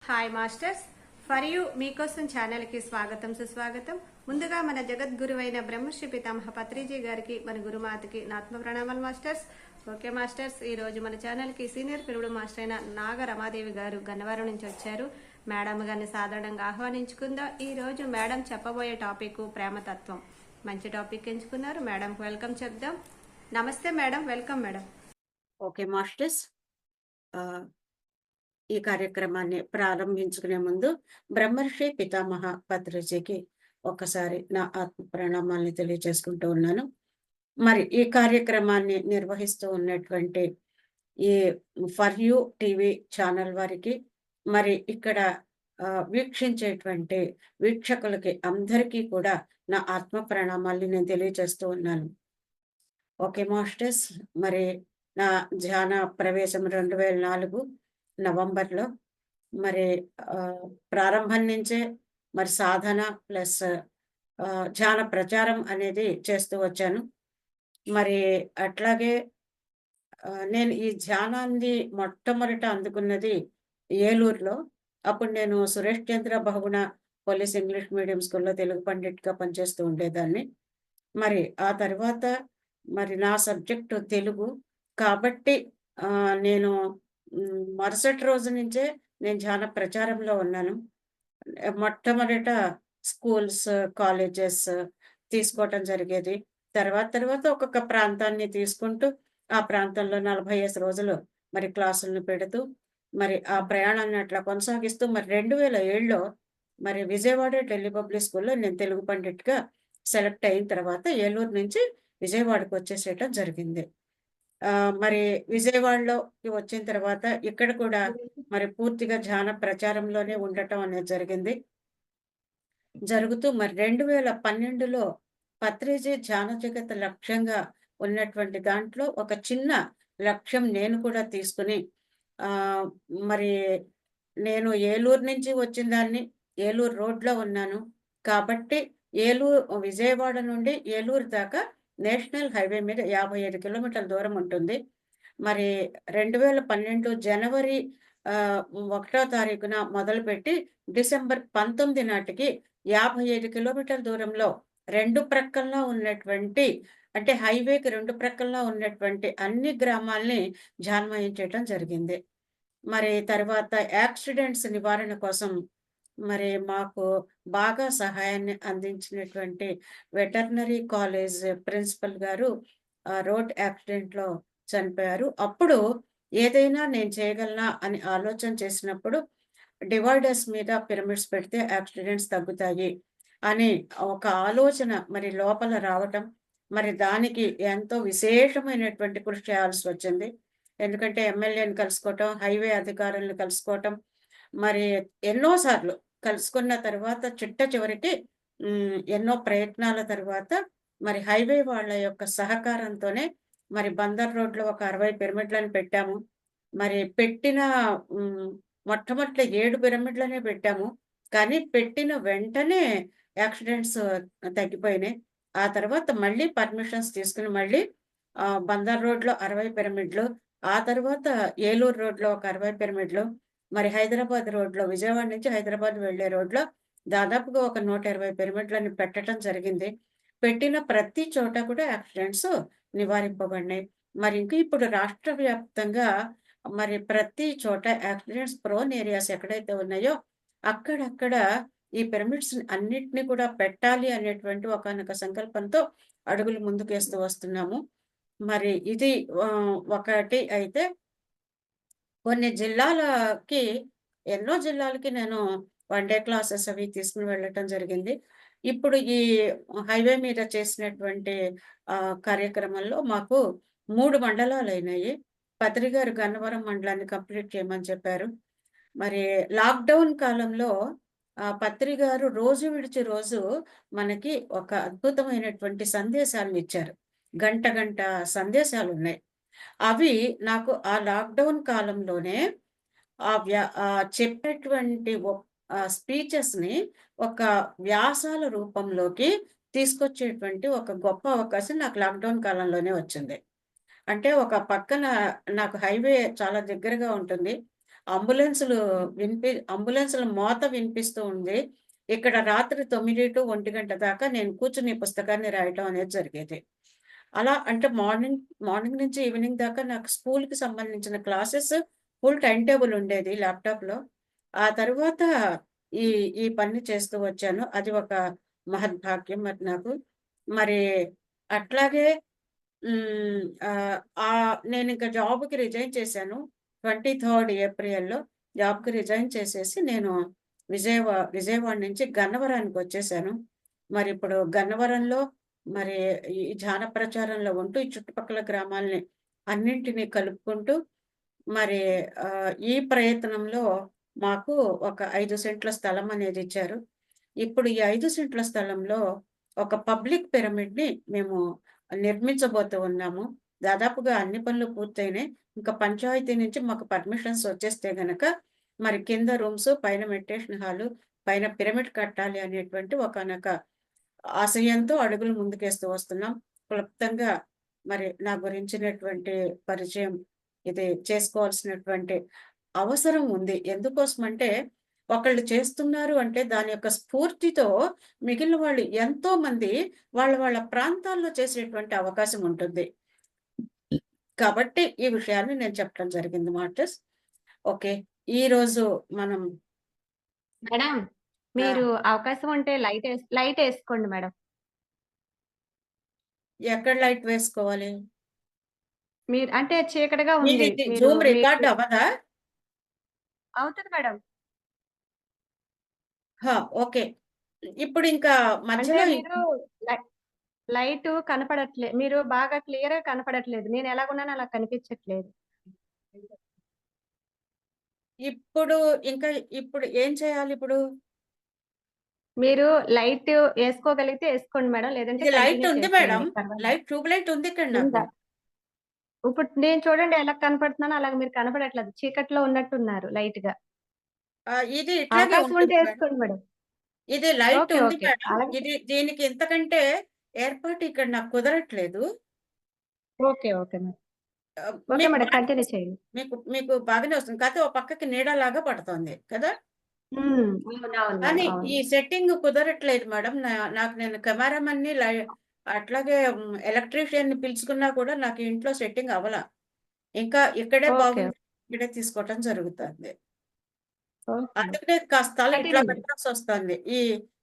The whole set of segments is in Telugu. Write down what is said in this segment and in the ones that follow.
హాయ్ మాస్టర్స్, ఫర్ యూ మీకోసం ఛానల్కి స్వాగతం సుస్వాగతం. ముందుగా మన జగద్గురువైన బ్రహ్మశ్రీ పితామహ పత్రిజీ గారికి, మన గురుమాతకి నా ఆత్మ ప్రణామాలు మాస్టర్స్. ఓకే మాస్టర్స్, ఈ రోజు మన ఛానల్కి సీనియర్ పిరుడు మాస్టర్ అయిన నాగ రమాదేవి గారు గన్నవరం నుంచి వచ్చారు. మేడం గారిని సాధారణంగా ఆహ్వానించుకుందాం. ఈ రోజు మేడం చెప్పబోయే టాపిక్ ప్రేమతత్వం. మంచి టాపిక్ ఎంచుకున్నారు. మేడంకి వెల్కమ్ చెప్దాం. నమస్తే madam, welcome madam. Okay masters, ఈ కార్యక్రమాన్ని ప్రారంభించుకునే ముందు బ్రహ్మర్షి పితామహ పత్రిజీకి ఒక్కసారి నా ఆత్మ ప్రణామాల్ని తెలియజేసుకుంటూ ఉన్నాను. మరి ఈ కార్యక్రమాన్ని నిర్వహిస్తూ ఉన్నటువంటి ఈ ఫర్ యూ టీవీ ఛానల్ వారికి, మరి ఇక్కడ వీక్షించేటువంటి వీక్షకులకి అందరికీ కూడా నా ఆత్మ ప్రణామాల్ని నేను తెలియజేస్తూ ఉన్నాను. ఓకే మాస్టర్స్, మరి నా ధ్యాన ప్రవేశం 2004 నవంబర్లో మరి ప్రారంభం నుంచే మరి సాధన ప్లస్ ధ్యాన ప్రచారం అనేది చేస్తూ వచ్చాను. మరి అట్లాగే నేను ఈ ధ్యానాన్ని మొట్టమొదట అందుకున్నది ఏలూరులో. అప్పుడు నేను సురేష్ చంద్ర బహుగుణ పోలీస్ ఇంగ్లీష్ మీడియం స్కూల్లో తెలుగు పండిట్గా పనిచేస్తూ ఉండేదాన్ని. మరి ఆ తర్వాత మరి నా సబ్జెక్టు తెలుగు కాబట్టి నేను మరుసటి రోజు నుంచే నేను ధ్యాన ప్రచారంలో ఉన్నాను. మొట్టమొదట స్కూల్స్, కాలేజెస్ తీసుకోవటం జరిగేది. తర్వాత ఒక్కొక్క ప్రాంతాన్ని తీసుకుంటూ ఆ ప్రాంతంలో 45 రోజులు మరి క్లాసులను పెడుతూ మరి ఆ ప్రయాణాన్ని అట్లా కొనసాగిస్తూ మరి 2007లో మరి విజయవాడ ఢిల్లీ పబ్లిక్ స్కూల్లో నేను తెలుగు పండిట్గా సెలెక్ట్ అయిన తర్వాత ఏలూరు నుంచి విజయవాడకు వచ్చేసేయటం జరిగింది. మరి విజయవాడలోకి వచ్చిన తర్వాత ఇక్కడ కూడా మరి పూర్తిగా ధ్యాన ప్రచారంలోనే ఉండటం అనేది జరిగింది. జరుగుతూ మరి 2012లో పత్రిజీ ధ్యాన జగత్ లక్ష్యంగా ఉన్నటువంటి దాంట్లో ఒక చిన్న లక్ష్యం నేను కూడా తీసుకుని మరి నేను ఏలూరు నుంచి వచ్చిన దాన్ని, ఏలూరు రోడ్లో ఉన్నాను కాబట్టి విజయవాడ నుండి ఏలూరు దాకా నేషనల్ హైవే మీద 55 కిలోమీటర్ల దూరం ఉంటుంది. మరి 2012 జనవరి 1వ తారీఖున మొదలుపెట్టి డిసెంబర్ 19 నాటికి 55 కిలోమీటర్ల దూరంలో రెండు ప్రక్కల్లో ఉన్నటువంటి, అంటే హైవేకి రెండు ప్రక్కల్లో ఉన్నటువంటి అన్ని గ్రామాల్ని ధ్యానమయం చేయటం జరిగింది. మరి తర్వాత యాక్సిడెంట్స్ నివారణ కోసం మరి మాకు బాగా సహాయాన్ని అందించినటువంటి వెటర్నరీ కాలేజ్ ప్రిన్సిపల్ గారు రోడ్ యాక్సిడెంట్లో చనిపోయారు. అప్పుడు ఏదైనా నేను చేయగలనా అని ఆలోచన చేసినప్పుడు డివైడర్స్ మీద పిరమిడ్స్ పెడితే యాక్సిడెంట్స్ తగ్గుతాయి అని ఒక ఆలోచన మరి లోపల రావటం, మరి దానికి ఎంతో విశేషమైనటువంటి కృషి చేయాల్సి వచ్చింది. ఎందుకంటే ఎమ్మెల్యేని కలుసుకోవటం, హైవే అధికారులను కలుసుకోవటం, మరి ఎన్నోసార్లు కలుసుకున్న తర్వాత చివరికి ఎన్నో ప్రయత్నాల తర్వాత మరి హైవే వాళ్ళ యొక్క సహకారంతోనే మరి బందర్ రోడ్లో ఒక 60 పిరమిడ్లను పెట్టాము. మరి పెట్టిన మొట్టమొదట 7 పిరమిడ్లనే పెట్టాము. కానీ పెట్టిన వెంటనే యాక్సిడెంట్స్ తగ్గిపోయినాయి. ఆ తర్వాత మళ్ళీ పర్మిషన్స్ తీసుకుని మళ్ళీ బందర్ రోడ్లో 60 పిరమిడ్లు, ఆ తర్వాత ఏలూరు రోడ్లో ఒక 60 పిరమిడ్లు, మరి హైదరాబాద్ రోడ్లో, విజయవాడ నుంచి హైదరాబాద్ వెళ్లే రోడ్లో దాదాపుగా ఒక 120 పిరమిడ్లను పెట్టడం జరిగింది. పెట్టిన ప్రతి చోట కూడా యాక్సిడెంట్స్ నివారింపబడినాయి. మరి ఇంకా ఇప్పుడు రాష్ట్ర వ్యాప్తంగా మరి ప్రతి చోట యాక్సిడెంట్స్ ప్రోన్ ఏరియాస్ ఎక్కడైతే ఉన్నాయో అక్కడక్కడ ఈ పిరమిడ్స్ అన్నిటినీ కూడా పెట్టాలి అనేటువంటి ఒకానొక సంకల్పంతో అడుగులు ముందుకేస్తూ వస్తున్నాము. మరి ఇది ఒకటి అయితే కొన్ని జిల్లాలకి, ఎన్నో జిల్లాలకి నేను వన్ డే క్లాసెస్ అవి తీసుకుని వెళ్ళటం జరిగింది. ఇప్పుడు ఈ హైవే మీద చేసినటువంటి కార్యక్రమంలో మాకు 3 మండలాలైనాయి. పత్రి గారు గన్నవరం మండలాన్ని కంప్లీట్ చేయమని చెప్పారు. మరి లాక్‌డౌన్ కాలంలో పత్రి గారు రోజు విడిచి రోజు మనకి ఒక అద్భుతమైనటువంటి సందేశాలనిచ్చారు. గంట సందేశాలున్నాయి. అవి నాకు ఆ లాక్‌డౌన్ కాలంలోనే చెప్పినటువంటి స్పీచెస్‌ని ఒక వ్యాసాల రూపంలోకి తీసుకొచ్చేటువంటి ఒక గొప్ప అవకాశం నాకు లాక్‌డౌన్ కాలంలోనే వచ్చింది. అంటే ఒక పక్కన నాకు హైవే చాలా దగ్గరగా ఉంటుంది. అంబులెన్సులు అంబులెన్సుల మోత వినిపిస్తూ ఉంది. ఇక్కడ రాత్రి 9-1 దాకా నేను కూర్చొని ఈ పుస్తకాన్ని రాయటం అనేది జరిగేది. అలా అంటే మార్నింగ్ నుంచి ఈవినింగ్ దాకా నాకు స్కూలుకి సంబంధించిన క్లాసెస్ ఫుల్ టైమ్ టేబుల్ ఉండేది ల్యాప్‌టాప్‌లో. ఆ తరువాత ఈ ఈ పని చేస్తూ వచ్చాను. అది ఒక మహద్భాగ్యం మరి నాకు. మరి అట్లాగే నేనింక జాబ్‌కి రిజైన్ చేశాను. 23 ఏప్రిల్‌లో జాబ్‌కి రిజైన్ చేసేసి నేను విజయవాడ నుంచి గన్నవరానికొచ్చేసాను. మరిప్పుడు గన్నవరంలో మరి ఈ ధ్యాన ప్రచారంలో ఉంటూ ఈ చుట్టుపక్కల గ్రామాల్ని అన్నింటిని కలుపుకుంటూ మరి ఈ ప్రయత్నంలో మాకు ఒక 5 సెంట్ల స్థలం అనేది ఇచ్చారు. ఇప్పుడు ఈ 5 సెంట్ల స్థలంలో ఒక పబ్లిక్ పిరమిడ్‌ని మేము నిర్మించబోతూ ఉన్నాము. దాదాపుగా అన్ని పనులు పూర్తయినాయి. ఇంకా పంచాయతీ నుంచి మాకు పర్మిషన్స్ వచ్చేస్తే గనక మరి కింద రూమ్స్, పైన మెడిటేషన్ హాలు, పైన పిరమిడ్ కట్టాలి అనేటువంటి ఒకానొక ఆశయంతో అడుగులు ముందుకేస్తూ వస్తున్నాం. క్లుప్తంగా మరి నా గురించినటువంటి పరిచయం ఇది చేసుకోవాల్సినటువంటి అవసరం ఉంది. ఎందుకోసమంటే ఒకళ్ళు చేస్తున్నారు అంటే దాని యొక్క స్ఫూర్తితో మిగిలిన వాళ్ళు ఎంతో మంది వాళ్ళ ప్రాంతాల్లో చేసేటువంటి అవకాశం ఉంటుంది. కాబట్టి ఈ విషయాన్ని నేను చెప్పడం జరిగింది మాస్టర్స్. ఓకే. ఈరోజు మనం మేడం, ఆ! మీరు అవకాశం ఉంటే లైటేసుకోండి మేడం. ఎక్కడ లైట్ వేసుకోవాలి? మీరు అంటే చీకటిగా ఉంది. మీదిది మీరు జూమ్ మీకు రికార్డ్ అవ్వదా? అవుతది మేడం. హా! ఓకే. ఇప్పుడింకా అంటే మధ్యలో మీరు లై లైటు మీరు బాగా క్లియర్‌గా కనపడట్లేదు. నేను ఎలాగున్నానో అలా కనిపించట్లేదు. ఇప్పుడు ఇంకా ఇప్పుడు ఏం చేయాలిప్పుడు? మీరు లైట్ ఏసుకోగలిగితే ఏసుకోండి మేడం. లేదంటే ఇది లైట్ కంటిన్యూ ఉంది మేడం. చేసేయండి. పర్వాలేదు. ట్యూబ్ లైట్ ఉంది ఇక్కడ నాకు. ఉందా? ఇప్పుడు నేను చూడండి ఎలా కనపడుతున్నానో అలాగ మీరు కనపడట్లేదు. చీకట్లో ఉన్నట్టున్నారు లైట్‌గా. ఇది ఇట్లాగే అవకాశం ఉంటే ఉంటుంది మేడం. ఏసుకోండి మేడం. ఇది లైట్ ఓకే. ఉంది ఓకే. మేడం. అలాగే దీనికి ఇంతకంటే ఏర్పాటు ఇక్కడ నాకు కుదరట్లేదు. ఓకే. Okay madam. ఓకే మీకు మేడం. బానే కంటిన్యూ వస్తుంది. చేయండి. మీకు బాగానే వస్తుంది. కాతే ఓ పక్కకి నీడలాగా పడుతోంది కదా! హ్మ్. అవునవును మేడం. కానీ అవును. ఈ సెట్టింగ్ కుదరట్లేదు మేడం. నాకు నేను కెమెరామన్‌ని అట్లాగే ఎలక్ట్రీషియన్‌ని పిలుచుకున్నా కూడా నాకు ఇంట్లో సెట్టింగ్ అవ్వల. ఇంకా ఇక్కడే ఓకే. బాగుంది. ఇక్కడే తీసుకోవటం జరుగుతుంది. ఓకే. అందుకనే కాస్త తల ఇట్లా కంటిన్యూ మేడం. పెట్టాల్సొస్తుంది. ఈ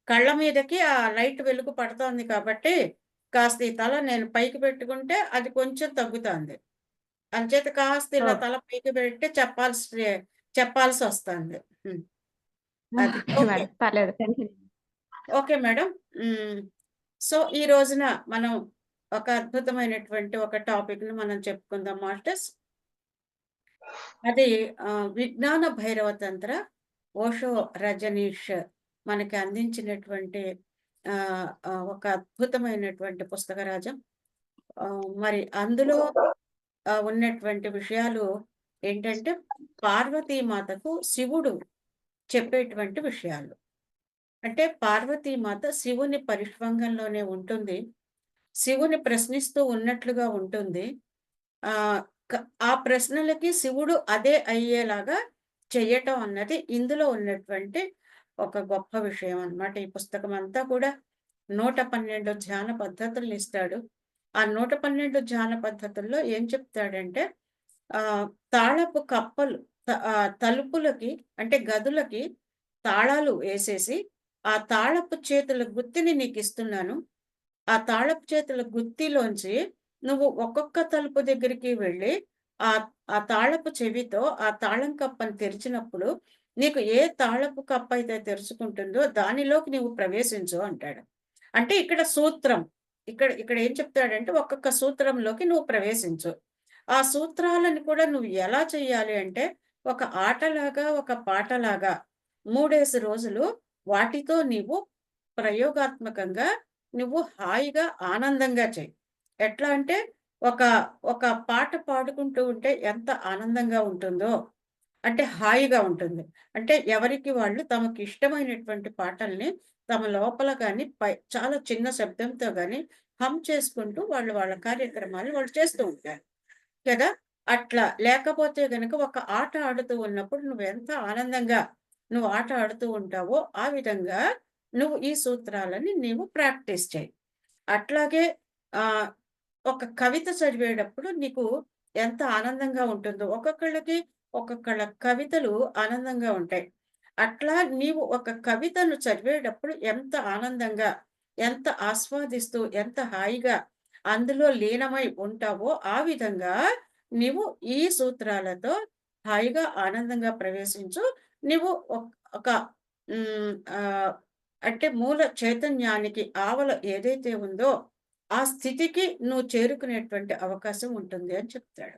కళ్ళ మీదకి ఆ లైట్ వెలుగు పడుతోంది కాబట్టి, కాస్త ఈ తల నేను పైకి పెట్టుకుంటే అది కొంచెం తగ్గుతాంది. అంచేత కాస్త ఇలా ఓకే. తల పైకి పెట్టి చెప్పాల్సొస్తుంది. హ్మ్. అది. Okay okay. మేడం. పర్లేదు. కంటిన్యూ. Okay madam. హ్మ్. సో, ఈ రోజున మనం ఒక అద్భుతమైనటువంటి ఒక టాపిక్‌ని మనం చెప్పుకుందాం మాస్టర్స్. అది విజ్ఞాన భైరవ తంత్ర ఓషో రజనీష్ మనకి అందించినటువంటి ఒక అద్భుతమైనటువంటి పుస్తకరాజం. మరి అందులో ఉన్నటువంటి విషయాలు ఏంటంటే పార్వతీమాతకు శివుడు చెప్పేటువంటి విషయాలు. అంటే పార్వతీమాత శివుని పరిష్వంగంలోనే ఉంటుంది. శివుని ప్రశ్నిస్తూ ఉన్నట్లుగా ఉంటుంది. ఆహ్, క ఆ ప్రశ్నలకి శివుడు అదే అయ్యేలాగా చెయ్యటం అన్నది ఇందులో ఉన్నటువంటి ఒక గొప్ప విషయం అన్నమాట. ఈ పుస్తకమంతా కూడా 112 ధ్యాన పద్ధతులనిస్తాడు. ఆ 112 ధ్యాన పద్ధతుల్లో ఏం చెప్తాడంటే ఆహ్, తాళపు కప్పలు తలుపులకి అంటే గదులకి తాళాలు వేసేసి, ఆ తాళపు చేతుల గుత్తిని నీకిస్తున్నాను. ఆ తాళపు చేతుల గుత్తిలోంచి నువ్వు ఒక్కొక్క తలుపు దగ్గరికి వెళ్ళి, ఆ తాళపు చెవితో ఆ తాళం కప్పని తెరిచినప్పుడు, నీకు ఏ తాళపు కప్పయితే తెరుచుకుంటుందో దానిలోకి నీవు ప్రవేశించు అంటాడు. అంటే ఇక్కడ సూత్రం. ఇక్కడ ఏం చెప్తాడంటే ఒక్కొక్క సూత్రంలోకి నువ్వు ప్రవేశించు. ఆ సూత్రాలను కూడా నువ్వు ఎలా చెయ్యాలి అంటే, ఒక ఆటలాగా, ఒక పాటలాగా 3 రోజులు వాటితో నీవు ప్రయోగాత్మకంగా నువ్వు హాయిగా, ఆనందంగా చెయి. ఎట్లా అంటే ఒక, ఒక పాట పాడుకుంటూ ఉంటే ఎంత ఆనందంగా ఉంటుందో, అంటే హాయిగా ఉంటుంది. అంటే ఎవరికి వాళ్ళు తమకిష్టమైనటువంటి పాటల్ని తమ లోపల గాని, చాలా చిన్న శబ్దంతో గాని హమ్ చేసుకుంటూ వాళ్ళ కార్యక్రమాలు వాళ్ళు చేస్తూ ఉంటారు. కదా! అట్లా లేకపోతే గనక ఒక ఆట ఆడుతూ ఉన్నప్పుడు నువ్వెంత ఆనందంగా నువ్వు ఆట ఆడుతూ ఉంటావో, ఆ విధంగా నువ్వు ఈ సూత్రాలని నీవు ప్రాక్టీస్ చెయి. అట్లాగే ఆహ్, ఒక కవిత చదివేటప్పుడు నీకు ఎంత ఆనందంగా ఉంటుందో, ఒక్కొక్కళ్ళకి ఒక్కొక్కళ్ళ కవితలు ఆనందంగా ఉంటాయి. అట్లా నీవు ఒక కవితను చదివేటప్పుడు ఎంత ఆనందంగా, ఎంత ఆస్వాదిస్తూ, ఎంత హాయిగా అందులో లీనమై ఉంటావో, ఆ విధంగా నీవు ఈ సూత్రాలతో హాయిగా, ఆనందంగా ప్రవేశించు. నీవు ఒక హ్మ్. అంటే మూల చైతన్యానికి ఆవల ఏదైతే ఉందో, ఆ స్థితికి నువ్వు చేరుకునేటువంటి అవకాశం ఉంటుంది అని చెప్తాడు.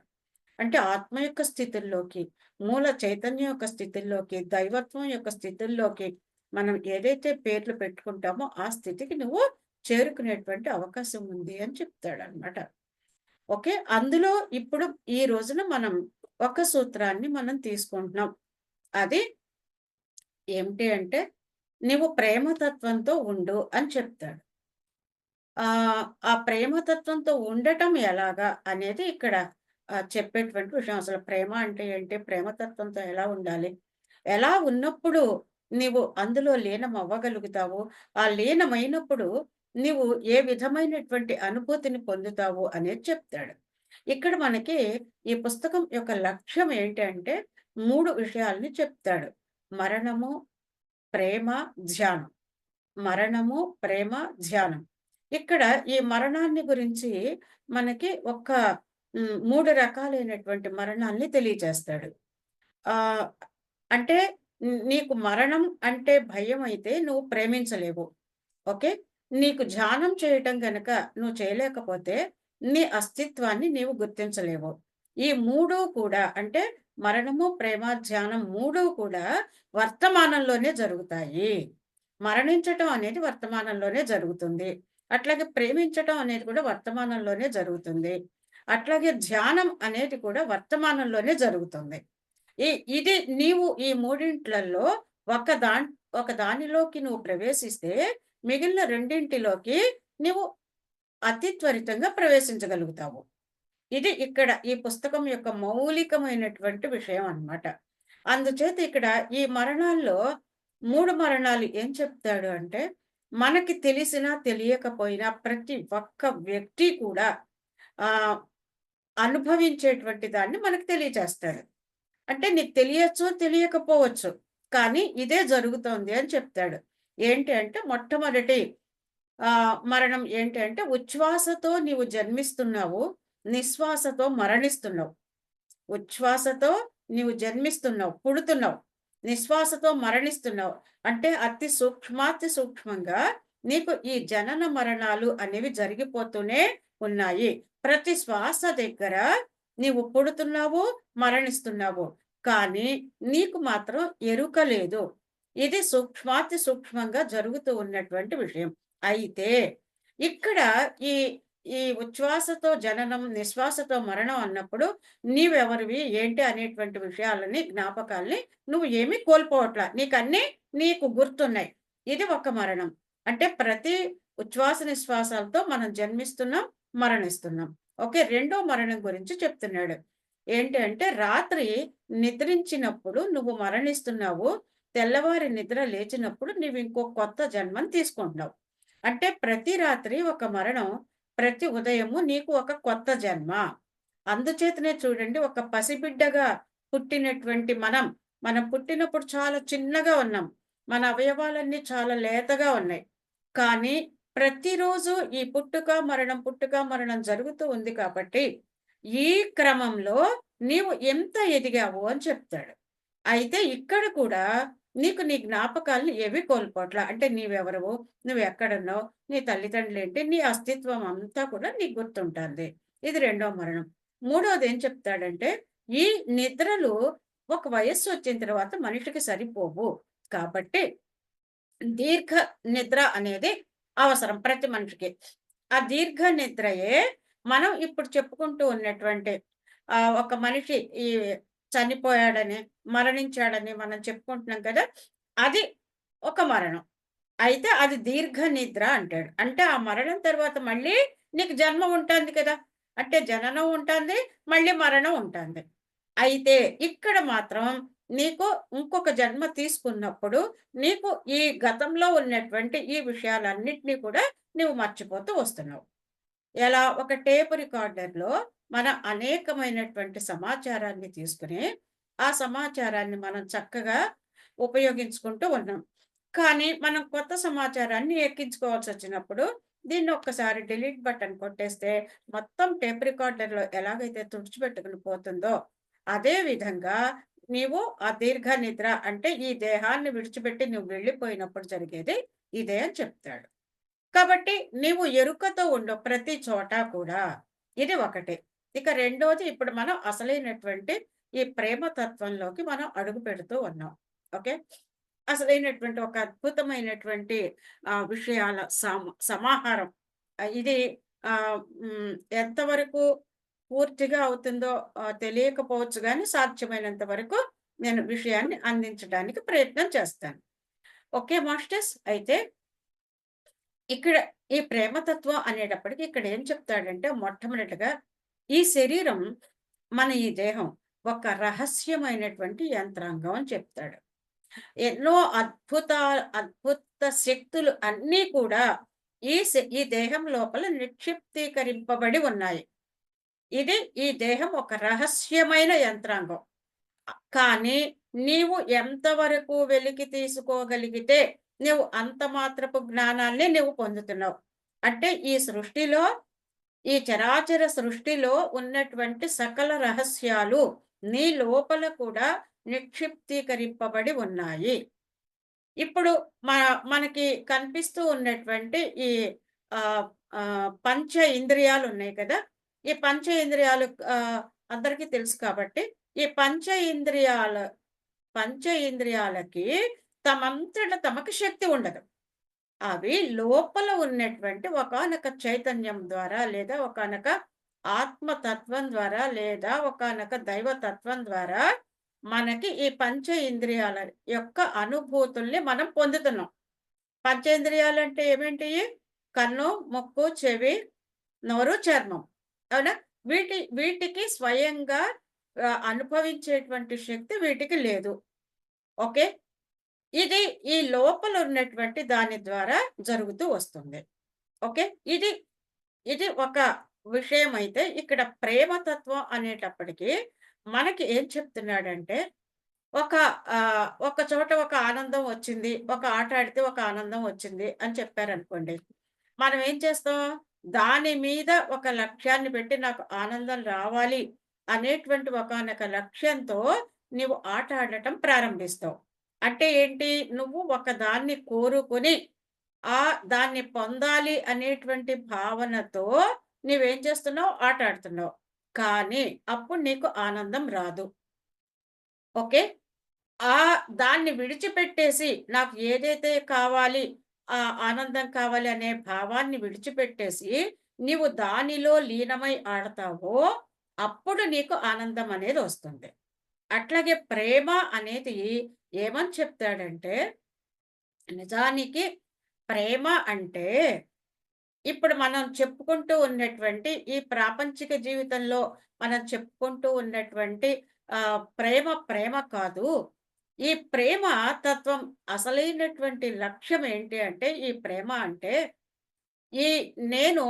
అంటే ఆత్మ యొక్క స్థితుల్లోకి, మూల చైతన్యం యొక్క స్థితుల్లోకి, దైవత్వం యొక్క స్థితుల్లోకి మనం ఏదైతే పేర్లు పెట్టుకుంటామో, ఆ స్థితికి నువ్వు చేరుకునేటువంటి అవకాశం ఉంది అని చెప్తాడనమాట. ఓకే. అందులో ఇప్పుడు ఈ రోజున మనం ఒక సూత్రాన్ని మనం తీసుకుంటున్నాం. అది ఏమిటి అంటే, "నీవు ప్రేమతత్వంతో ఉండు" అని చెప్తాడు. ఆ ప్రేమతత్వంతో ఉండటం ఎలాగా అనేది ఇక్కడ చెప్పేటువంటి విషయం. అసలు ప్రేమ అంటే ఏంటి? ప్రేమతత్వంతో ఎలా ఉండాలి? ఎలా ఉన్నప్పుడు నీవు అందులో లీనమవ్వగలుగుతావు? ఆ లీనమైనప్పుడు నీవు ఏ విధమైనటువంటి అనుభూతిని పొందుతావు అనేది చెప్తాడు. ఇక్కడ మనకి ఈ పుస్తకం యొక్క లక్ష్యం ఏంటి అంటే 3 విషయాల్ని చెప్తాడు. మరణము, ప్రేమ, ధ్యానం. మరణము, ప్రేమ, ధ్యానం. ఇక్కడ ఈ మరణాన్ని గురించి మనకి 3 రకాలైనటువంటి మరణాల్ని తెలియజేస్తాడు. ఆహ్, అంటే నీకు మరణం అంటే భయమైతే నువ్వు ప్రేమించలేవు. ఓకే. నీకు ధ్యానం చేయటం గనక నువ్వు చేయలేకపోతే నీ అస్తిత్వాన్ని నీవు గుర్తించలేవు. ఈ 3 కూడా అంటే మరణము, ప్రేమ, ధ్యానం 3 కూడా వర్తమానంలోనే జరుగుతాయి. మరణించటం అనేది వర్తమానంలోనే జరుగుతుంది. అట్లాగే ప్రేమించటం అనేది కూడా వర్తమానంలోనే జరుగుతుంది. అట్లాగే ధ్యానం అనేది కూడా వర్తమానంలోనే జరుగుతుంది. ఈ ఇది నీవు ఈ మూడింట్లల్లో ఒక దాన్ ఒక దానిలోకి నువ్వు ప్రవేశిస్తే మిగిలిన రెండింటిలోకి నీవు అతి త్వరితంగా ప్రవేశించగలుగుతావు. ఇది ఇక్కడ ఈ పుస్తకం యొక్క మౌలికమైనటువంటి విషయం అన్నమాట. అందుచేత ఇక్కడ ఈ మరణాల్లో 3 మరణాలు ఏం చెప్తాడు అంటే, మనకి తెలిసినా తెలియకపోయినా ప్రతి ఒక్క వ్యక్తి కూడా ఆహ్, అనుభవించేటువంటి దాన్ని మనకు తెలియచేస్తాడు. అంటే నీకు తెలియచ్చు, తెలియకపోవచ్చు. కానీ ఇదే జరుగుతోంది అని చెప్తాడు. ఏంటి అంటే మొట్టమొదటి మరణం ఏంటి అంటే ఉచ్ఛ్వాసతో నీవు జన్మిస్తున్నావు. నిశ్వాసతో మరణిస్తున్నావు. ఉచ్ఛ్వాసతో నీవు జన్మిస్తున్నావు, పుడుతున్నావు. నిశ్వాసతో మరణిస్తున్నావు. అంటే అతి సూక్ష్మాతి సూక్ష్మంగా నీకు ఈ జనన మరణాలు అనేవి జరిగిపోతూనే ఉన్నాయి. ప్రతి శ్వాస దగ్గర నీవు పుడుతున్నావు, మరణిస్తున్నావు. కానీ నీకు మాత్రం ఎరుక లేదు. ఇది సూక్ష్మాతి సూక్ష్మంగా జరుగుతూ ఉన్నటువంటి విషయం. అయితే ఇక్కడ ఈ ఈ ఉచ్ఛ్వాసతో జననం, నిశ్వాసతో మరణం అన్నప్పుడు నీవెవరివి, ఏంటి అనేటువంటి విషయాలని, జ్ఞాపకాల్ని నువ్వు ఏమీ కోల్పోవట్లా. నీకు గుర్తున్నాయి. ఇది ఒక మరణం. అంటే ప్రతి ఉచ్ఛ్వాస, నిశ్వాసాలతో మనం జన్మిస్తున్నాం, మరణిస్తున్నాం. ఓకే. రెండో మరణం గురించి చెప్తున్నాడు. ఏంటి అంటే రాత్రి నిద్రించినప్పుడు నువ్వు మరణిస్తున్నావు. తెల్లవారి నిద్ర లేచినప్పుడు నీవింకో కొత్త జన్మని తీసుకుంటున్నావు. అంటే ప్రతి రాత్రి ఒక మరణం, ప్రతి ఉదయము నీకు ఒక కొత్త జన్మ. అందుచేతనే చూడండి ఒక పసిబిడ్డగా పుట్టినటువంటి మనం పుట్టినప్పుడు చాలా చిన్నగా ఉన్నాం. మన అవయవాలన్నీ చాలా లేతగా ఉన్నాయి. కానీ ప్రతిరోజు ఈ పుట్టుక, మరణం జరుగుతూ ఉంది కాబట్టి, ఈ క్రమంలో నీవు ఎంత ఎదిగావు అని చెప్తాడు. అయితే ఇక్కడ కూడా నీకు నీ జ్ఞాపకాలను ఏవి కోల్పోవట్ల. అంటే నీవెవరవు, నువ్వెక్కడున్నావు, నీ తల్లిదండ్రులేంటి, నీ అస్తిత్వం అంతా కూడా నీకు గుర్తుంటాంది. ఇది రెండో మరణం. మూడోది ఏం చెప్తాడంటే, ఈ నిద్రలు ఒక వయస్సొచ్చిన తర్వాత మనిషికి సరిపోవు. కాబట్టి దీర్ఘ నిద్ర అనేది అవసరం ప్రతి మనిషికి. ఆ దీర్ఘ నిద్రయే మనం ఇప్పుడు చెప్పుకుంటూ ఉన్నటువంటి ఒక మనిషి ఈ చనిపోయాడని, మరణించాడని మనం చెప్పుకుంటున్నాం కదా! అది ఒక మరణం. అయితే అది దీర్ఘ నిద్ర అంటాడు. అంటే ఆ మరణం తర్వాత మళ్ళీ నీకు జన్మ ఉంటాంది కదా! అంటే జననం ఉంటుంది, మళ్ళీ మరణం ఉంటుంది. అయితే ఇక్కడ మాత్రం నీకు ఇంకొక జన్మ తీసుకున్నప్పుడు, నీకు ఈ గతంలో ఉన్నటువంటి ఈ విషయాలన్నిటిని కూడా నువ్వు మర్చిపోతూ వస్తున్నావు. ఎలా ఒక టేప్ రికార్డర్‌లో మన అనేకమైనటువంటి సమాచారాన్ని తీసుకొని, ఆ సమాచారాన్ని మనం చక్కగా ఉపయోగించుకుంటూ ఉన్నాం. కానీ మనం కొత్త సమాచారాన్ని ఎక్కించుకోవాల్సొచ్చినప్పుడు, దీన్ని ఒక్కసారి డిలీట్ బటన్ కొట్టేస్తే, మొత్తం టేప్ రికార్డర్‌లో ఎలాగైతే తుడిచిపెట్టుకుని పోతుందో, అదే విధంగా నీవు ఆ దీర్ఘ నిద్ర అంటే ఈ దేహాన్ని విడిచిపెట్టి నువ్వు వెళ్ళిపోయినప్పుడు జరిగేది ఇదే అని చెప్తాడు. కాబట్టి నీవు ఎరుకతో ఉండు ప్రతి చోట కూడా. ఇది ఒకటి. ఇక రెండోది ఇప్పుడు మనం అసలైనటువంటి ఈ ప్రేమ తత్వంలోకి మనం అడుగు పెడుతూ ఉన్నాం. ఓకే. అసలైనటువంటి ఒక అద్భుతమైనటువంటి విషయాల సమాహారం. ఇది ఎంతవరకు పూర్తిగా అవుతుందో తెలియకపోవచ్చు గానీ, సాధ్యమైనంత వరకు నేను విషయాన్ని అందించడానికి ప్రయత్నం చేస్తాను. Okay masters. అయితే ఇక్కడ ఈ ప్రేమతత్వం అనేటప్పటికి ఇక్కడ ఏం చెప్తాడంటే మొట్టమొదటిగా ఈ శరీరం మన ఈ దేహం ఒక రహస్యమైనటువంటి యంత్రాంగం అని చెప్తాడు. ఎన్నో అద్భుత శక్తులు అన్నీ కూడా ఈ దేహం లోపల నిక్షిప్తీకరింపబడి ఉన్నాయి. ఇది ఈ దేహం ఒక రహస్యమైన యంత్రాంగం. కానీ నీవు ఎంతవరకు వెలికి తీసుకోగలిగితే నువ్వు అంత మాత్రపు జ్ఞానాన్ని నువ్వు పొందుతున్నావు. అంటే ఈ చరాచర సృష్టిలో ఉన్నటువంటి సకల రహస్యాలు నీ లోపల కూడా నిక్షిప్తీకరింపబడి ఉన్నాయి. ఇప్పుడు మనకి కనిపిస్తూ ఉన్నటువంటి ఈ ఆహ్, పంచ ఇంద్రియాలు ఉన్నాయి కదా! ఈ పంచ ఇంద్రియాలు అందరికీ తెలుసు కాబట్టి, ఈ పంచ ఇంద్రియాలకి తమంతట తమకి శక్తి ఉండదు. అవి లోపల ఉన్నటువంటి ఒకానొక చైతన్యం ద్వారా, లేదా ఒకానొక ఆత్మతత్వం ద్వారా, లేదా ఒకానొక దైవతత్వం ద్వారా మనకి ఈ పంచ ఇంద్రియాల యొక్క అనుభూతుల్ని మనం పొందుతున్నాం. పంచేంద్రియాలంటే ఏమేంటియి? కన్ను, ముక్కు, చెవి, నోరు, చర్మం. అవునా? వీటికి స్వయంగా అనుభవించేటువంటి శక్తి వీటికి లేదు. ఓకే. ఇది ఈ లోపల ఉన్నటువంటి దాని ద్వారా జరుగుతూ వస్తుంది. ఓకే. ఇది ఇది ఒక విషయమైతే ఇక్కడ ప్రేమతత్వం అనేటప్పటికి మనకి ఏం చెప్తున్నాడంటే ఒక చోట ఒక ఆనందం వచ్చింది. ఒక ఆట ఆడితే ఒక ఆనందం వచ్చింది అని చెప్పారనుకోండి. మనం ఏం చేస్తాం? దాని మీద ఒక లక్ష్యాన్ని పెట్టి నాకు ఆనందం రావాలి అనేటువంటి ఒకానొక లక్ష్యంతో నీవు ఆట ఆడటం ప్రారంభిస్తావు. అంటే ఏంటి? నువ్వు ఒకదాన్ని కోరుకొని దాన్ని పొందాలి అనేటువంటి భావనతో నీవేం చేస్తున్నావు? ఆట ఆడుతున్నావు. కానీ అప్పుడు నీకు ఆనందం రాదు. ఓకే. దాన్ని విడిచిపెట్టేసి నాకు ఏదైతే కావాలి, ఆనందం కావాలి అనే భావాన్ని విడిచిపెట్టేసి, నీవు దానిలో లీనమై ఆడతావో, అప్పుడు నీకు ఆనందం అనేదొస్తుంది. అట్లాగే ప్రేమ అనేది ఏమని చెప్తాడంటే, నిజానికి ప్రేమ అంటే, ఇప్పుడు మనం చెప్పుకుంటూ ఉన్నటువంటి ఈ ప్రాపంచిక జీవితంలో మనం చెప్పుకుంటూ ఉన్నటువంటి ప్రేమ కాదు. ఈ ప్రేమ తత్వం అసలైనటువంటి లక్ష్యం ఏంటి అంటే, ఈ ప్రేమ అంటే, ఈ నేను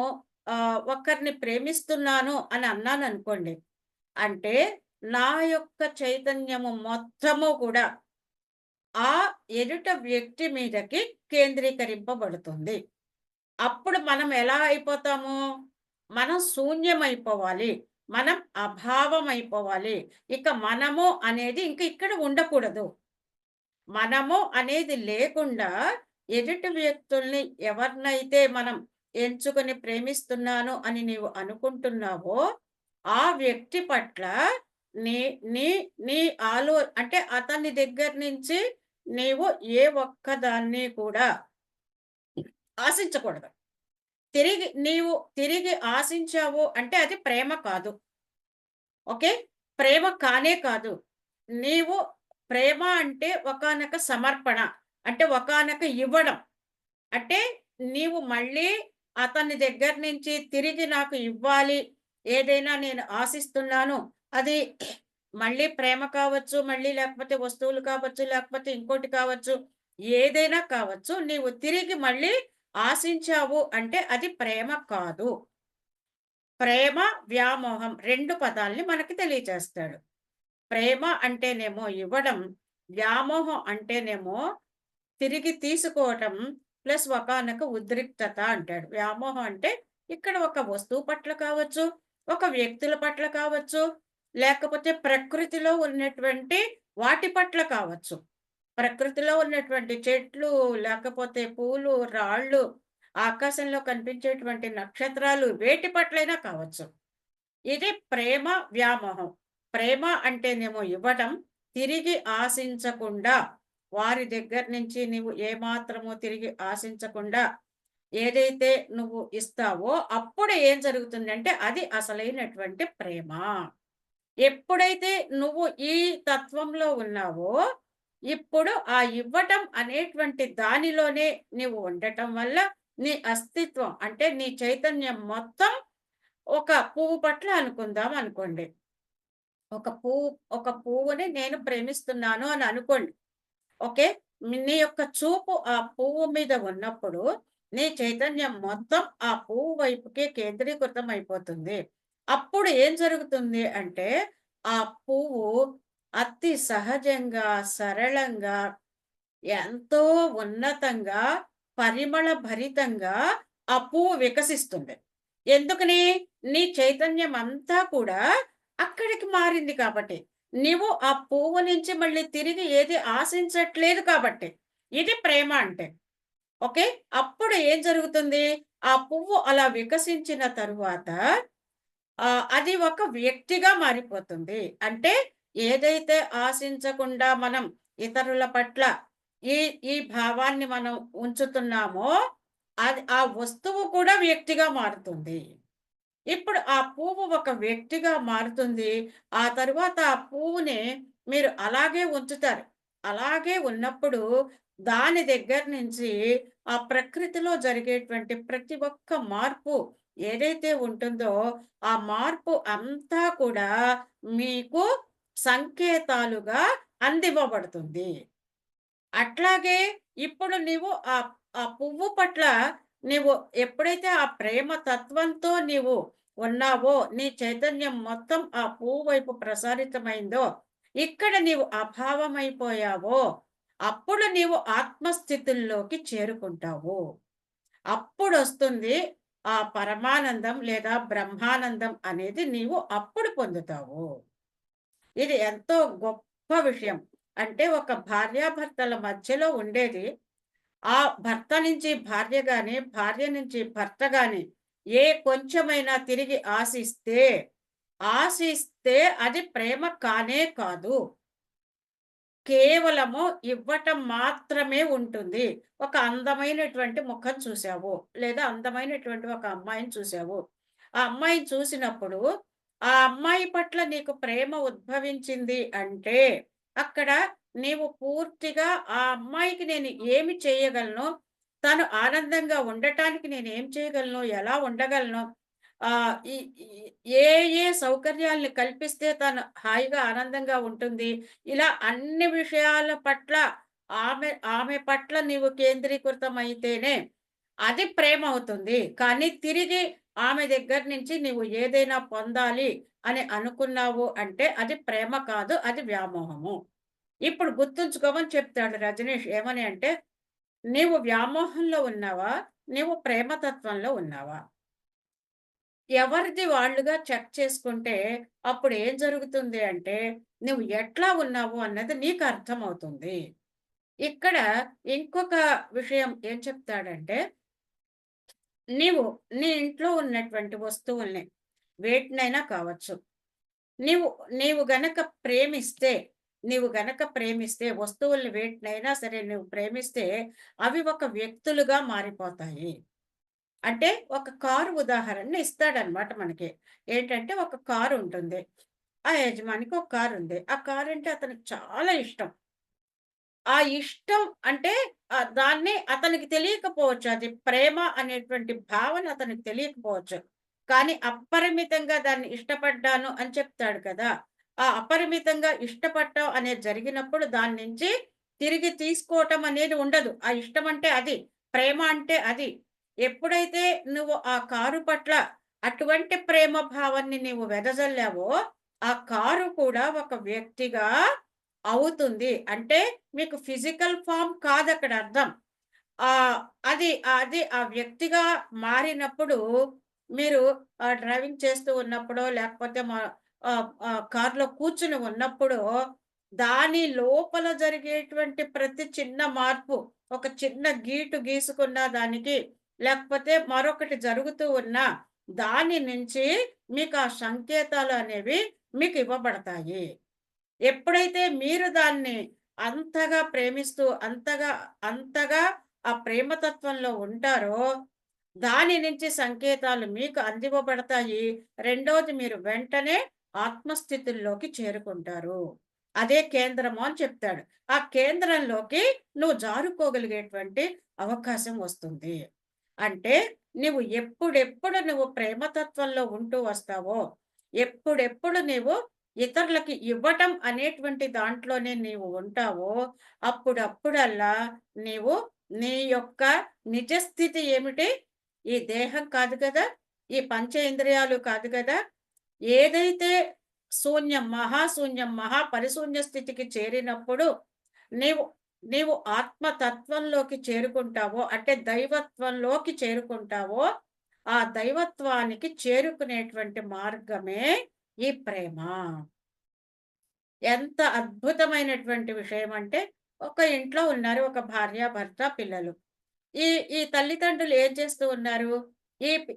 ఒకరిని ప్రేమిస్తున్నాను అని అన్నాననుకోండి. అంటే నా యొక్క చైతన్యము మొత్తము కూడా ఆ ఎదుట వ్యక్తి మీదకి కేంద్రీకరింపబడుతుంది. అప్పుడు మనం ఎలా అయిపోతాము? మనం శూన్యమైపోవాలి. మనం అభావమైపోవాలి. ఇక మనము అనేది ఇంక ఇక్కడ ఉండకూడదు. మనము అనేది లేకుండా ఎదుటి వ్యక్తుల్ని ఎవరినైతే మనం ఎంచుకొని ప్రేమిస్తున్నాను అని నీవు అనుకుంటున్నావో, ఆ వ్యక్తి పట్ల నీ నీ నీ అంటే అతని దగ్గర నుంచి నీవు ఏ ఒక్కదాన్ని కూడా ఆశించకూడదు. తిరిగి ఆశించావు అంటే అది ప్రేమ కాదు. ఓకే. ప్రేమ కానే కాదు. నీవు ప్రేమ అంటే ఒకానొక సమర్పణ. అంటే ఒకానొక ఇవ్వడం. అంటే నీవు మళ్ళీ అతని దగ్గర నుంచి తిరిగి నాకు ఇవ్వాలి ఏదైనా నేను ఆశిస్తున్నాను. అది మళ్ళీ ప్రేమ కావచ్చు, మళ్ళీ లేకపోతే వస్తువులు కావచ్చు, లేకపోతే ఇంకోటి కావచ్చు. ఏదైనా కావచ్చు. నీవు తిరిగి మళ్ళీ ఆశించావు అంటే అది ప్రేమ కాదు. ప్రేమ, వ్యామోహం 2 పదాల్ని మనకి తెలియచేస్తాడు. ప్రేమ అంటేనేమో ఇవ్వడం, వ్యామోహం అంటేనేమో తిరిగి తీసుకోవటం ప్లస్ ఒకానొక ఉద్రిక్తత అంటాడు. వ్యామోహం అంటే ఇక్కడ ఒక వస్తువు పట్ల కావచ్చు, ఒక వ్యక్తుల పట్ల కావచ్చు, లేకపోతే ప్రకృతిలో ఉన్నటువంటి వాటి పట్ల కావచ్చు. ప్రకృతిలో ఉన్నటువంటి చెట్లు, లేకపోతే పూలు, రాళ్ళు, ఆకాశంలో కనిపించేటువంటి నక్షత్రాలు వేటి పట్లైనా కావచ్చు. ఇది ప్రేమ, వ్యామోహం. ప్రేమ అంటేనేమో ఇవ్వటం, తిరిగి ఆశించకుండా, వారి దగ్గర నుంచి నీవు ఏమాత్రము తిరిగి ఆశించకుండా ఏదైతే నువ్వు ఇస్తావో, అప్పుడు ఏం జరుగుతుందంటే అది అసలైనటువంటి ప్రేమ. ఎప్పుడైతే నువ్వు ఈ తత్వంలో ఉన్నావో, ఇప్పుడు ఆ ఇవ్వటం అనేటువంటి దానిలోనే నీవు ఉండటం వల్ల, నీ అస్తిత్వం అంటే నీ చైతన్యం మొత్తం ఒక పువ్వు పట్ల అనుకుందాం అనుకోండి. ఒక పువ్వు ఒక పువ్వుని నేను ప్రేమిస్తున్నాను అని అనుకోండి. ఓకే. నీ యొక్క చూపు ఆ పువ్వు మీద ఉన్నప్పుడు, నీ చైతన్యం మొత్తం ఆ పువ్వు వైపుకే కేంద్రీకృతం అయిపోతుంది. అప్పుడు ఏం జరుగుతుంది అంటే, ఆ పువ్వు అతి సహజంగా, సరళంగా, ఎంతో ఉన్నతంగా, పరిమళ భరితంగా ఆ పువ్వు వికసిస్తుంది. ఎందుకని? నీ చైతన్యం అంతా కూడా అక్కడికి మారింది కాబట్టి. నీవు ఆ పువ్వు నుంచి మళ్ళీ తిరిగి ఏది ఆశించట్లేదు కాబట్టి. ఇది ప్రేమ అంటే. ఓకే. అప్పుడు ఏం జరుగుతుంది? ఆ పువ్వు అలా వికసించిన తరువాత అది ఒక వ్యక్తిగా మారిపోతుంది. అంటే ఏదైతే ఆశించకుండా మనం ఇతరుల పట్ల ఈ ఈ భావాన్ని మనం ఉంచుతున్నామో, అది ఆ వస్తువు కూడా వ్యక్తిగా మారుతుంది. ఇప్పుడు ఆ పువ్వు ఒక వ్యక్తిగా మారుతుంది. ఆ తరువాత ఆ పువ్వుని మీరు అలాగే ఉంచుతారు. అలాగే ఉన్నప్పుడు దాని దగ్గర నుంచి ఆ ప్రకృతిలో జరిగేటువంటి ప్రతి ఒక్క మార్పు ఏదైతే ఉంటుందో, ఆ మార్పు అంతా కూడా మీకు సంకేతాలుగా అందివ్వబడుతుంది. అట్లాగే ఇప్పుడు నీవు ఆ పువ్వు పట్ల నీవు ఎప్పుడైతే ఆ ప్రేమ తత్వంతో నీవు ఉన్నావో, నీ చైతన్యం మొత్తం ఆ పువ్వు వైపు ప్రసారితమైందో, ఇక్కడ నీవు అభావమైపోయావో, అప్పుడు నీవు ఆత్మస్థితుల్లోకి చేరుకుంటావు. అప్పుడొస్తుంది ఆ పరమానందం లేదా బ్రహ్మానందం అనేది నీవు అప్పుడు పొందుతావు. ఇది ఎంతో గొప్ప విషయం. అంటే ఒక భార్యాభర్తల మధ్యలో ఉండేది. ఆ భర్త నుంచి భార్య గాని, భార్య నుంచి భర్త గాని కొంచెమైనా తిరిగి ఆశిస్తే అది ప్రేమ కానే కాదు. కేవలము ఇవ్వటం మాత్రమే ఉంటుంది. ఒక అందమైనటువంటి ముఖం చూసావు, లేదా అందమైనటువంటి ఒక అమ్మాయిని చూసావు. ఆ అమ్మాయిని చూసినప్పుడు, ఆ అమ్మాయి పట్ల నీకు ప్రేమ ఉద్భవించింది అంటే, అక్కడ నీవు పూర్తిగా ఆ అమ్మాయికి నేను ఏమి చేయగలను? తను ఆనందంగా ఉండటానికి నేనేం చేయగలను? ఎలా ఉండగలను? ఈ ఈ ఏ ఏ సౌకర్యాల్ని కల్పిస్తే తను హాయిగా, ఆనందంగా ఉంటుంది? ఇలా అన్ని విషయాల పట్ల ఆమె పట్ల నీవు కేంద్రీకృతమైతేనే అది ప్రేమవుతుంది. కానీ తిరిగి ఆమె దగ్గర నుంచి నీవు ఏదైనా పొందాలి అని అనుకున్నావు అంటే అది ప్రేమ కాదు. అది వ్యామోహము. ఇప్పుడు గుర్తుంచుకోమని చెప్తాడు రజనీష్. ఏమని అంటే, "నీవు వ్యామోహంలో ఉన్నావా? నీవు ప్రేమతత్వంలో ఉన్నావా?" ఎవరిది వాళ్ళుగా చెక్ చేసుకుంటే అప్పుడు ఏం జరుగుతుంది అంటే, నువ్వు ఎట్లా ఉన్నావు అన్నది నీకు అర్థమవుతుంది. ఇక్కడ ఇంకొక విషయం ఏం చెప్తాడంటే, నీవు నీ ఇంట్లో ఉన్నటువంటి వస్తువుల్ని వేటినైనా కావచ్చు. నీవు నీవు గనక ప్రేమిస్తే వస్తువుల్ని వేటినైనా సరే నువ్వు ప్రేమిస్తే అవి ఒక వ్యక్తులుగా మారిపోతాయి. అంటే ఒక కారు ఉదాహరణ ఇస్తాడన్నమాట మనకి. ఏంటంటే ఒక కారు ఉంటుంది. ఆ యజమానికి ఒక కారు ఉంది. ఆ కారు అంటే అతనికి చాలా ఇష్టం. ఆ ఇష్టం అంటే దాన్ని అతనికి తెలియకపోవచ్చు. అది ప్రేమ అనేటువంటి భావన అతనికి తెలియకపోవచ్చు. కానీ అపరిమితంగా దాన్ని ఇష్టపడ్డాను అని చెప్తాడు కదా! ఆ అపరిమితంగా ఇష్టపడటం అనేది జరిగినప్పుడు దాని నుంచి తిరిగి తీసుకోవటం అనేది ఉండదు. ఆ ఇష్టం అంటే అది. ప్రేమ అంటే అది. ఎప్పుడైతే నువ్వు ఆ కారు పట్ల అటువంటి ప్రేమ భావాన్ని నీవు వెదజల్లావో, ఆ కారు కూడా ఒక వ్యక్తిగా అవుతుంది. అంటే మీకు ఫిజికల్ ఫార్మ్ కాదక్కడ అర్థం. ఆహ్, అది ఆ వ్యక్తిగా మారినప్పుడు మీరు డ్రైవింగ్ చేస్తూ ఉన్నప్పుడో, లేకపోతే కార్‌లో కూర్చొని ఉన్నప్పుడో, దాని లోపల జరిగేటువంటి ప్రతి చిన్న మార్పు, ఒక చిన్న గీటు గీసుకున్న దానికి, లేకపోతే మరొకటి జరుగుతూ ఉన్నా, దాని నుంచి మీకు ఆ సంకేతాలు అనేవి మీకు ఇవ్వబడతాయి. ఎప్పుడైతే మీరు దాన్ని అంతగా ప్రేమిస్తూ, అంతగా ఆ ప్రేమతత్వంలో ఉంటారో, దాని నుంచి సంకేతాలు మీకు అందివ్వబడతాయి. రెండోది మీరు వెంటనే ఆత్మస్థితుల్లోకి చేరుకుంటారు. అదే కేంద్రము అని చెప్తాడు. ఆ కేంద్రంలోకి నువ్వు జారుకోగలిగేటువంటి అవకాశం వస్తుంది. అంటే నువ్వు ఎప్పుడెప్పుడు ప్రేమతత్వంలో ఉంటూ వస్తావో, ఎప్పుడెప్పుడు నీవు ఇతరులకి ఇవ్వటం అనేటువంటి దాంట్లోనే నీవు ఉంటావో, అప్పుడప్పుడల్లా నీవు నీ యొక్క నిజస్థితి ఏమిటి? ఈ దేహం కాదు కదా! ఈ పంచేంద్రియాలు కాదు కదా! ఏదైతే శూన్యం, మహాశూన్యం, మహాపరిశూన్య స్థితికి చేరినప్పుడు నీవు నీవు ఆత్మతత్వంలోకి చేరుకుంటావో, అంటే దైవత్వంలోకి చేరుకుంటావో, ఆ దైవత్వానికి చేరుకునేటువంటి మార్గమే ఈ ప్రేమ. ఎంత అద్భుతమైనటువంటి విషయం అంటే, ఒక ఇంట్లో ఉన్నారు. ఒక భార్య, భర్త, పిల్లలు. ఈ ఈ తల్లిదండ్రులు ఏం చేస్తూ ఉన్నారు?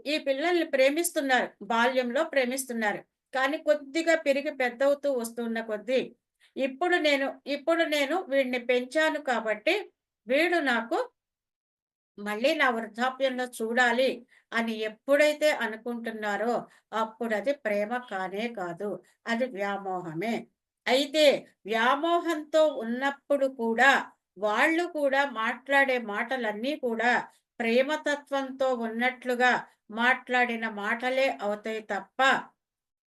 ఈ పిల్లల్ని ప్రేమిస్తున్నారు. బాల్యంలో ప్రేమిస్తున్నారు. కానీ కొద్దిగా పెరిగి పెద్దవుతూ వస్తున్న కొద్దీ, ఇప్పుడు నేను వీడిని పెంచాను కాబట్టి, వీడు నాకు మళ్ళీ నా వృద్ధాప్యంలో చూడాలి అని ఎప్పుడైతే అనుకుంటున్నారో, అప్పుడది ప్రేమ కానే కాదు. అది వ్యామోహమే. అయితే వ్యామోహంతో ఉన్నప్పుడు కూడా, వాళ్ళు కూడా మాట్లాడే మాటలన్నీ కూడా ప్రేమతత్వంతో ఉన్నట్లుగా మాట్లాడిన మాటలే అవుతాయి తప్ప,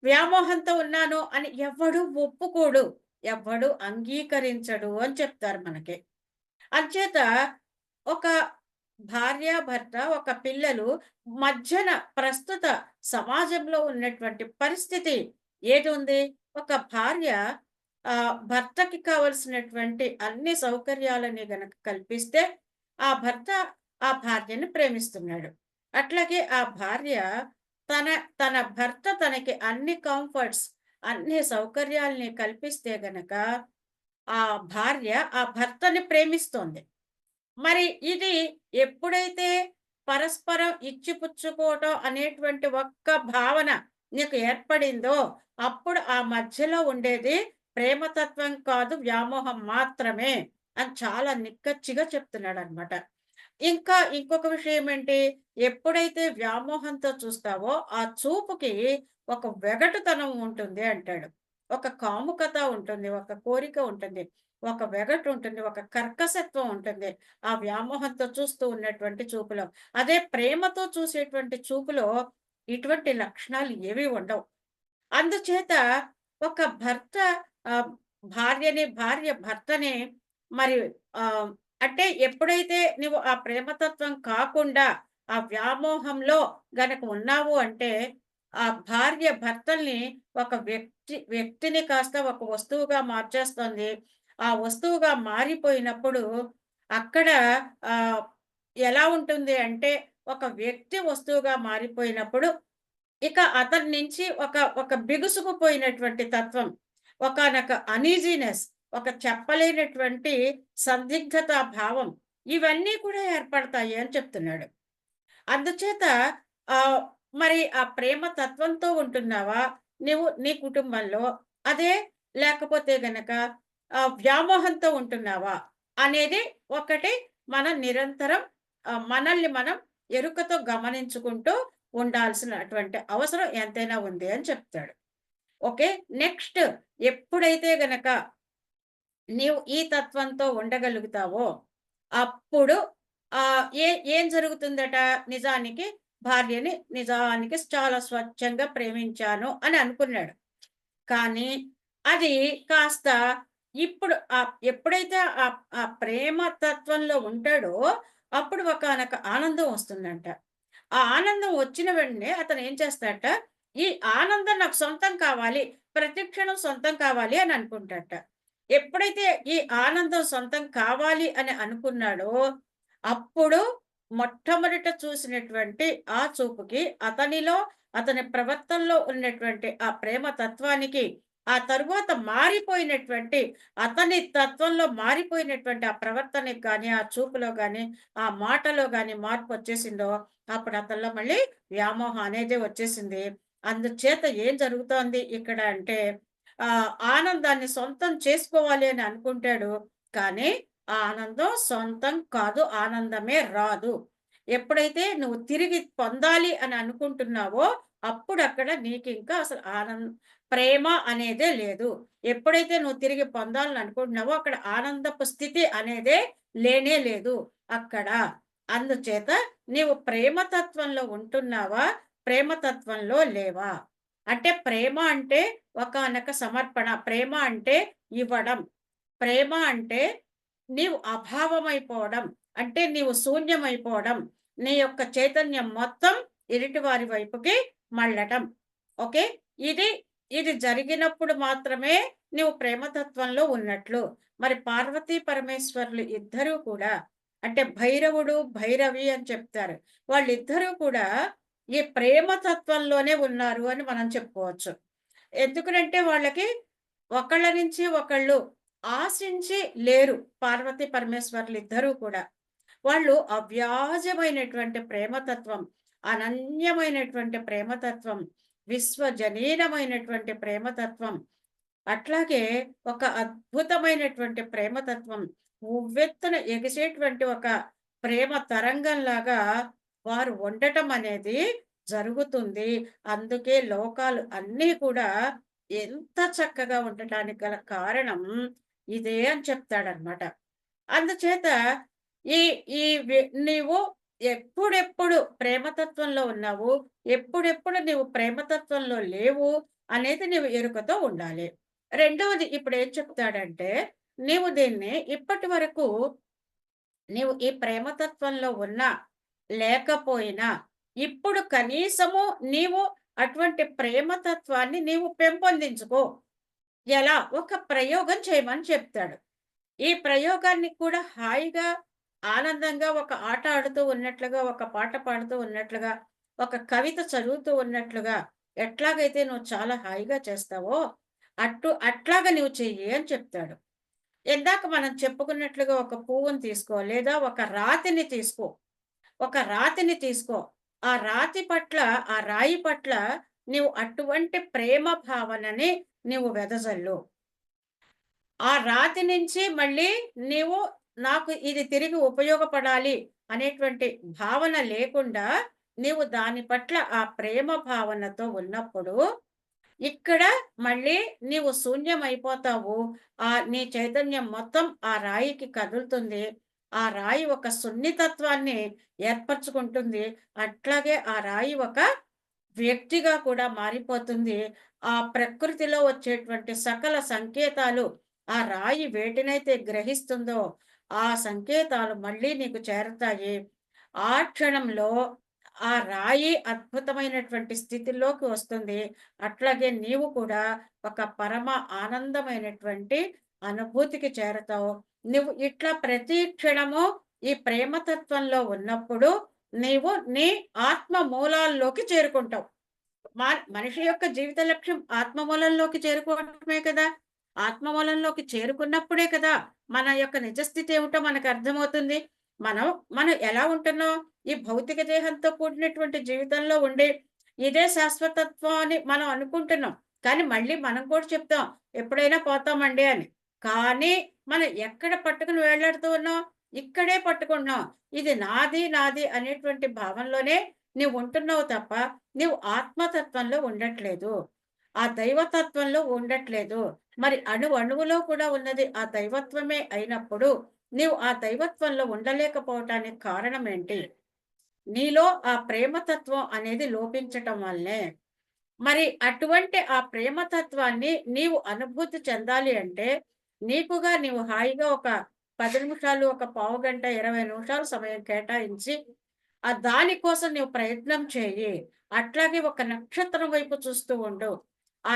వ్యామోహంతో ఉన్నాను అని ఎవ్వడు ఒప్పుకోడు. ఎవ్వడు అంగీకరించడు అని చెప్తారు మనకి. అంచేత ఒక భార్యాభర్త, ఒక పిల్లలు మధ్యన ప్రస్తుత సమాజంలో ఉన్నటువంటి పరిస్థితి ఏటుంది? ఒక భార్య భర్తకి కావాల్సినటువంటి అన్ని సౌకర్యాలని గనక కల్పిస్తే, ఆ భర్త ఆ భార్యని ప్రేమిస్తున్నాడు. అట్లాగే ఆ భార్య తన తన భర్త తనకి అన్ని కంఫర్ట్స్, అన్ని సౌకర్యాల్ని కల్పిస్తే గనక, ఆ భార్య ఆ భర్తని ప్రేమిస్తోంది. మరి ఇది ఎప్పుడైతే పరస్పరం ఇచ్చిపుచ్చుకోవటం అనేటువంటి ఒక్క భావన నీకు ఏర్పడిందో, అప్పుడు ఆ మధ్యలో ఉండేది ప్రేమతత్వం కాదు, వ్యామోహం మాత్రమే అని చాలా నిక్కచ్చిగా చెప్తున్నాడనమాట. ఇంకా ఇంకొక విషయం ఏంటి? ఎప్పుడైతే వ్యామోహంతో చూస్తావో, ఆ చూపుకి ఒక వెగటుతనం ఉంటుంది అంటాడు. ఒక కాముకత ఉంటుంది. ఒక కోరిక ఉంటుంది. ఒక వెగటుంటుంది. ఒక కర్కశత్వం ఉంటుంది. ఆ వ్యామోహంతో చూస్తూ ఉన్నటువంటి చూపులో. అదే ప్రేమతో చూసేటువంటి చూపులో ఇటువంటి లక్షణాలు ఏవి ఉండవు. అందుచేత ఒక భర్త ఆహ్, భార్య భర్తని మరి ఆహ్, అంటే ఎప్పుడైతే నువ్వు ఆ ప్రేమతత్వం కాకుండా, ఆ వ్యామోహంలో గనక ఉన్నావు అంటే, ఆ భార్య భర్తల్ని ఒక వ్యక్తిని కాస్త ఒక వస్తువుగా మార్చేస్తుంది. ఆ వస్తువుగా మారిపోయినప్పుడు అక్కడ ఆహ్, ఎలా ఉంటుంది అంటే, ఒక వ్యక్తి వస్తువుగా మారిపోయినప్పుడు ఇక అతని నుంచి ఒక బిగుసుకుపోయినటువంటి తత్వం, ఒకానొక అనీజీనెస్, ఒక చెప్పలేనటువంటి సందిగ్ధతా భావం, ఇవన్నీ కూడా ఏర్పడతాయి అని చెప్తున్నాడు. అందుచేత ఆహ్, మరి ఆ ప్రేమ తత్వంతో ఉంటున్నావా? నీవు నీ కుటుంబంలో? అదే లేకపోతే గనక వ్యామోహంతో ఉంటున్నావా? అనేది ఒకటి మనం నిరంతరం మనల్ని మనం ఎరుకతో గమనించుకుంటూ ఉండాల్సినటువంటి అవసరం ఎంతైనా ఉంది అని చెప్తాడు. ఓకే. నెక్స్ట్ ఎప్పుడైతే గనక నీవు ఈ తత్వంతో ఉండగలుగుతావో, అప్పుడు ఏం జరుగుతుందట నిజానికి? భార్యని నిజానికి చాలా స్వచ్ఛంగా ప్రేమించాను అని అనుకున్నాడు. కానీ అది కాస్త ఇప్పుడు ఎప్పుడైతే ఆ ప్రేమ తత్వంలో ఉంటాడో అప్పుడు ఒకానొక ఆనందం వస్తుందంట. ఆ ఆనందం వచ్చిన వెంటనే అతను ఏం చేస్తాడట, ఈ ఆనందం నాకు సొంతం కావాలి, ప్రతి క్షణం సొంతం కావాలి అని అనుకుంటాడట. ఎప్పుడైతే ఈ ఆనందం సొంతం కావాలి అని అనుకున్నాడో, అప్పుడు మొట్టమొదట చూసినటువంటి ఆ చూపుకి అతనిలో, అతని ప్రవర్తనలో ఉన్నటువంటి ఆ ప్రేమ తత్వానికి, ఆ తరువాత మారిపోయినటువంటి అతని తత్వంలో మారిపోయినటువంటి ఆ ప్రవర్తనకి గాని, ఆ చూపులో గాని, ఆ మాటలో గాని మార్పొచ్చేసిందో అప్పుడు అతనిలో మళ్ళీ వ్యామోహం అనేదే వచ్చేసింది. అందుచేత ఏం జరుగుతోంది ఇక్కడ అంటే, ఆనందాన్ని సొంతం చేసుకోవాలి అని అనుకుంటాడు. కానీ, ఆ ఆనందం సొంతం కాదు. ఆనందమే రాదు. ఎప్పుడైతే నువ్వు తిరిగి పొందాలి అని అనుకుంటున్నావో, అప్పుడక్కడ నీకింకా అసలు ప్రేమ అనేదే లేదు. ఎప్పుడైతే నువ్వు తిరిగి పొందాలని అనుకుంటున్నావో, అక్కడ ఆనందపు స్థితి అనేదే లేనే లేదు అక్కడ. అందుచేత నీవు ప్రేమతత్వంలో ఉంటున్నావా? ప్రేమతత్వంలో లేవా? అంటే ప్రేమ అంటే ఒకానొక సమర్పణ. ప్రేమ అంటే ఇవ్వడం. ప్రేమ అంటే నీవు అభావమైపోవడం. అంటే నీవు శూన్యమైపోవడం. నీ యొక్క చైతన్యం మొత్తం ఎదుటి వారి వైపుకి మళ్ళటం. ఓకే. ఇది, ఇది జరిగినప్పుడు మాత్రమే నీవు ప్రేమతత్వంలో ఉన్నట్లు. మరి పార్వతీ పరమేశ్వరులు ఇద్దరూ కూడా అంటే భైరవుడు, భైరవి అని చెప్తారు. వాళ్ళిద్దరూ కూడా ఈ ప్రేమతత్వంలోనే ఉన్నారు అని మనం చెప్పుకోవచ్చు. ఎందుకనంటే వాళ్ళకి ఒకళ్ళ నుంచి ఒకళ్ళు ఆశించి లేరు. పార్వతీ పరమేశ్వరులిద్దరూ కూడా. వాళ్ళు అవ్యాజమైనటువంటి ప్రేమతత్వం, అనన్యమైనటువంటి ప్రేమతత్వం, విశ్వజనీనమైనటువంటి ప్రేమతత్వం. అట్లాగే ఒక అద్భుతమైనటువంటి ప్రేమతత్వం, ఉవ్వెత్తున ఎగిసేటువంటి ఒక ప్రేమ తరంగంలాగా వారు ఉండటం అనేది జరుగుతుంది. అందుకే లోకాలు అన్నీ కూడా ఎంత చక్కగా ఉండటానికి గల కారణం ఇదే అని చెప్తాడనమాట. అందుచేత ఈ ఈ నీవు ఎప్పుడెప్పుడు ప్రేమతత్వంలో ఉన్నావు, ఎప్పుడెప్పుడు నీవు ప్రేమతత్వంలో లేవు అనేది నీవు ఎరుకతో ఉండాలి. రెండవది ఇప్పుడేం చెప్తాడంటే, నీవు దీన్ని ఇప్పటి వరకు నీవు ఈ ప్రేమతత్వంలో ఉన్నా, లేకపోయినా, ఇప్పుడు కనీసము నీవు అటువంటి ప్రేమతత్వాన్ని నీవు పెంపొందించుకో. ఎలా? ఒక ప్రయోగం చేయమని చెప్తాడు. ఈ ప్రయోగాన్ని కూడా హాయిగా, ఆనందంగా ఒక ఆట ఆడుతూ ఉన్నట్లుగా, ఒక పాట పాడుతూ ఉన్నట్లుగా, ఒక కవిత చదువుతూ ఉన్నట్లుగా, ఎట్లాగైతే నువ్వు చాలా హాయిగా చేస్తావో, అట్లాగా నువ్వు చెయ్యి అని చెప్తాడు. ఇందాక మనం చెప్పుకున్నట్లుగా ఒక పువ్వుని తీసుకో, లేదా ఒక రాతిని తీసుకో. ఒక రాతిని తీసుకో. ఆ రాతి పట్ల, ఆ రాయి పట్ల నీవు అటువంటి ప్రేమ భావనని నీవు వెదజల్లు. ఆ రాతి నుంచి మళ్ళీ నీవు నాకు ఇది తిరిగి ఉపయోగపడాలి అనేటువంటి భావన లేకుండా, నీవు దాని పట్ల ఆ ప్రేమ భావనతో ఉన్నప్పుడు ఇక్కడ మళ్ళీ నీవు శూన్యమైపోతావు. నీ చైతన్యం మొత్తం ఆ రాయికి కదులుతుంది. ఆ రాయి ఒక సున్నితత్వాన్ని ఏర్పరచుకుంటుంది. అట్లాగే ఆ రాయి ఒక వ్యక్తిగా కూడా మారిపోతుంది. ఆ ప్రకృతిలో వచ్చేటువంటి సకల సంకేతాలు ఆ రాయి వేటినైతే గ్రహిస్తుందో, ఆ సంకేతాలు మళ్ళీ నీకు చేరతాయి. ఆ క్షణంలో ఆ రాయి అద్భుతమైనటువంటి స్థితిలోకి వస్తుంది. అట్లాగే నీవు కూడా ఒక పరమ ఆనందమైనటువంటి అనుభూతికి చేరతావు. నువ్వు ఇట్లా ప్రతి క్షణము ఈ ప్రేమతత్వంలో ఉన్నప్పుడు నీవు నీ ఆత్మ మూలాల్లోకి చేరుకుంటావు. మనిషి యొక్క జీవిత లక్ష్యం ఆత్మమూలంలోకి చేరుకోవటమే కదా! ఆత్మమూలంలోకి చేరుకున్నప్పుడే కదా, మన యొక్క నిజస్థితి ఏమిటో మనకు అర్థమవుతుంది. మనం మనం ఎలా ఉంటున్నాం? ఈ భౌతిక దేహంతో కూడినటువంటి జీవితంలో ఉండి, ఇదే శాశ్వతత్వం అని మనం అనుకుంటున్నాం. కానీ మళ్ళీ మనం కూడా చెప్తాం, ఎప్పుడైనా పోతామండి అని. కానీ మనం ఎక్కడ పట్టుకుని వేలాడుతూ ఉన్నాం? ఇక్కడే పట్టుకుంటున్నాం. ఇది నాది, నాది అనేటువంటి భావనలోనే నీవు ఉంటున్నావు తప్ప, నీవు ఆత్మతత్వంలో ఉండట్లేదు. ఆ దైవతత్వంలో ఉండట్లేదు. మరి అణువులో కూడా ఉన్నది ఆ దైవత్వమే అయినప్పుడు, నీవు ఆ దైవత్వంలో ఉండలేకపోవటానికి కారణం ఏంటి? నీలో ఆ ప్రేమతత్వం అనేది లోపించటం వల్లే. మరి అటువంటి ఆ ప్రేమతత్వాన్ని నీవు అనుభూతి చెందాలి అంటే, నీవు హాయిగా ఒక 10 నిమిషాలు, ఒక పావుగంట, 20 నిమిషాలు సమయం కేటాయించి, దాని కోసం నీవు ప్రయత్నం చెయ్యి. అట్లాగే ఒక నక్షత్రం వైపు చూస్తూ ఉండు. ఆ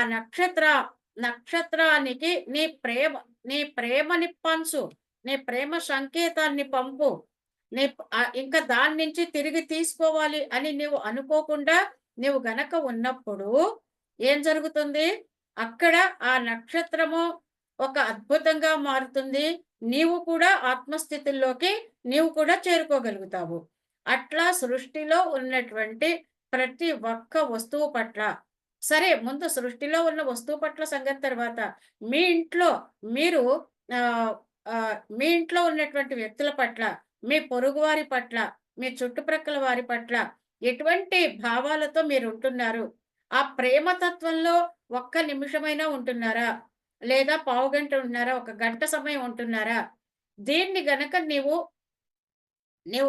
నక్షత్రానికి నీ ప్రేమని పంచు. నీ ప్రేమ సంకేతాన్ని పంపు. ఇంకా దాని నుంచి తిరిగి తీసుకోవాలి అని నీవు అనుకోకుండా నీవు గనక ఉన్నప్పుడు ఏం జరుగుతుంది? అక్కడ ఆ నక్షత్రము ఒక అద్భుతంగా మారుతుంది. నీవు కూడా ఆత్మస్థితుల్లోకి నీవు కూడా చేరుకోగలుగుతావు. అట్లా సృష్టిలో ఉన్నటువంటి ప్రతి ఒక్క వస్తువు పట్ల సరే ముందు సృష్టిలో ఉన్న వస్తువు పట్ల సంగతి తర్వాత, మీ ఇంట్లో మీరు ఆహ్, మీ ఇంట్లో ఉన్నటువంటి వ్యక్తుల పట్ల, మీ పొరుగువారి పట్ల, మీ చుట్టుప్రక్కల వారి పట్ల ఎటువంటి భావాలతో మీరుంటున్నారు? ఆ ప్రేమ తత్వంలో ఒక్క నిమిషమైనా ఉంటున్నారా? లేదా పావుగంట ఉంటున్నారా? ఒక గంట సమయం ఉంటున్నారా? దీన్ని గనక నీవు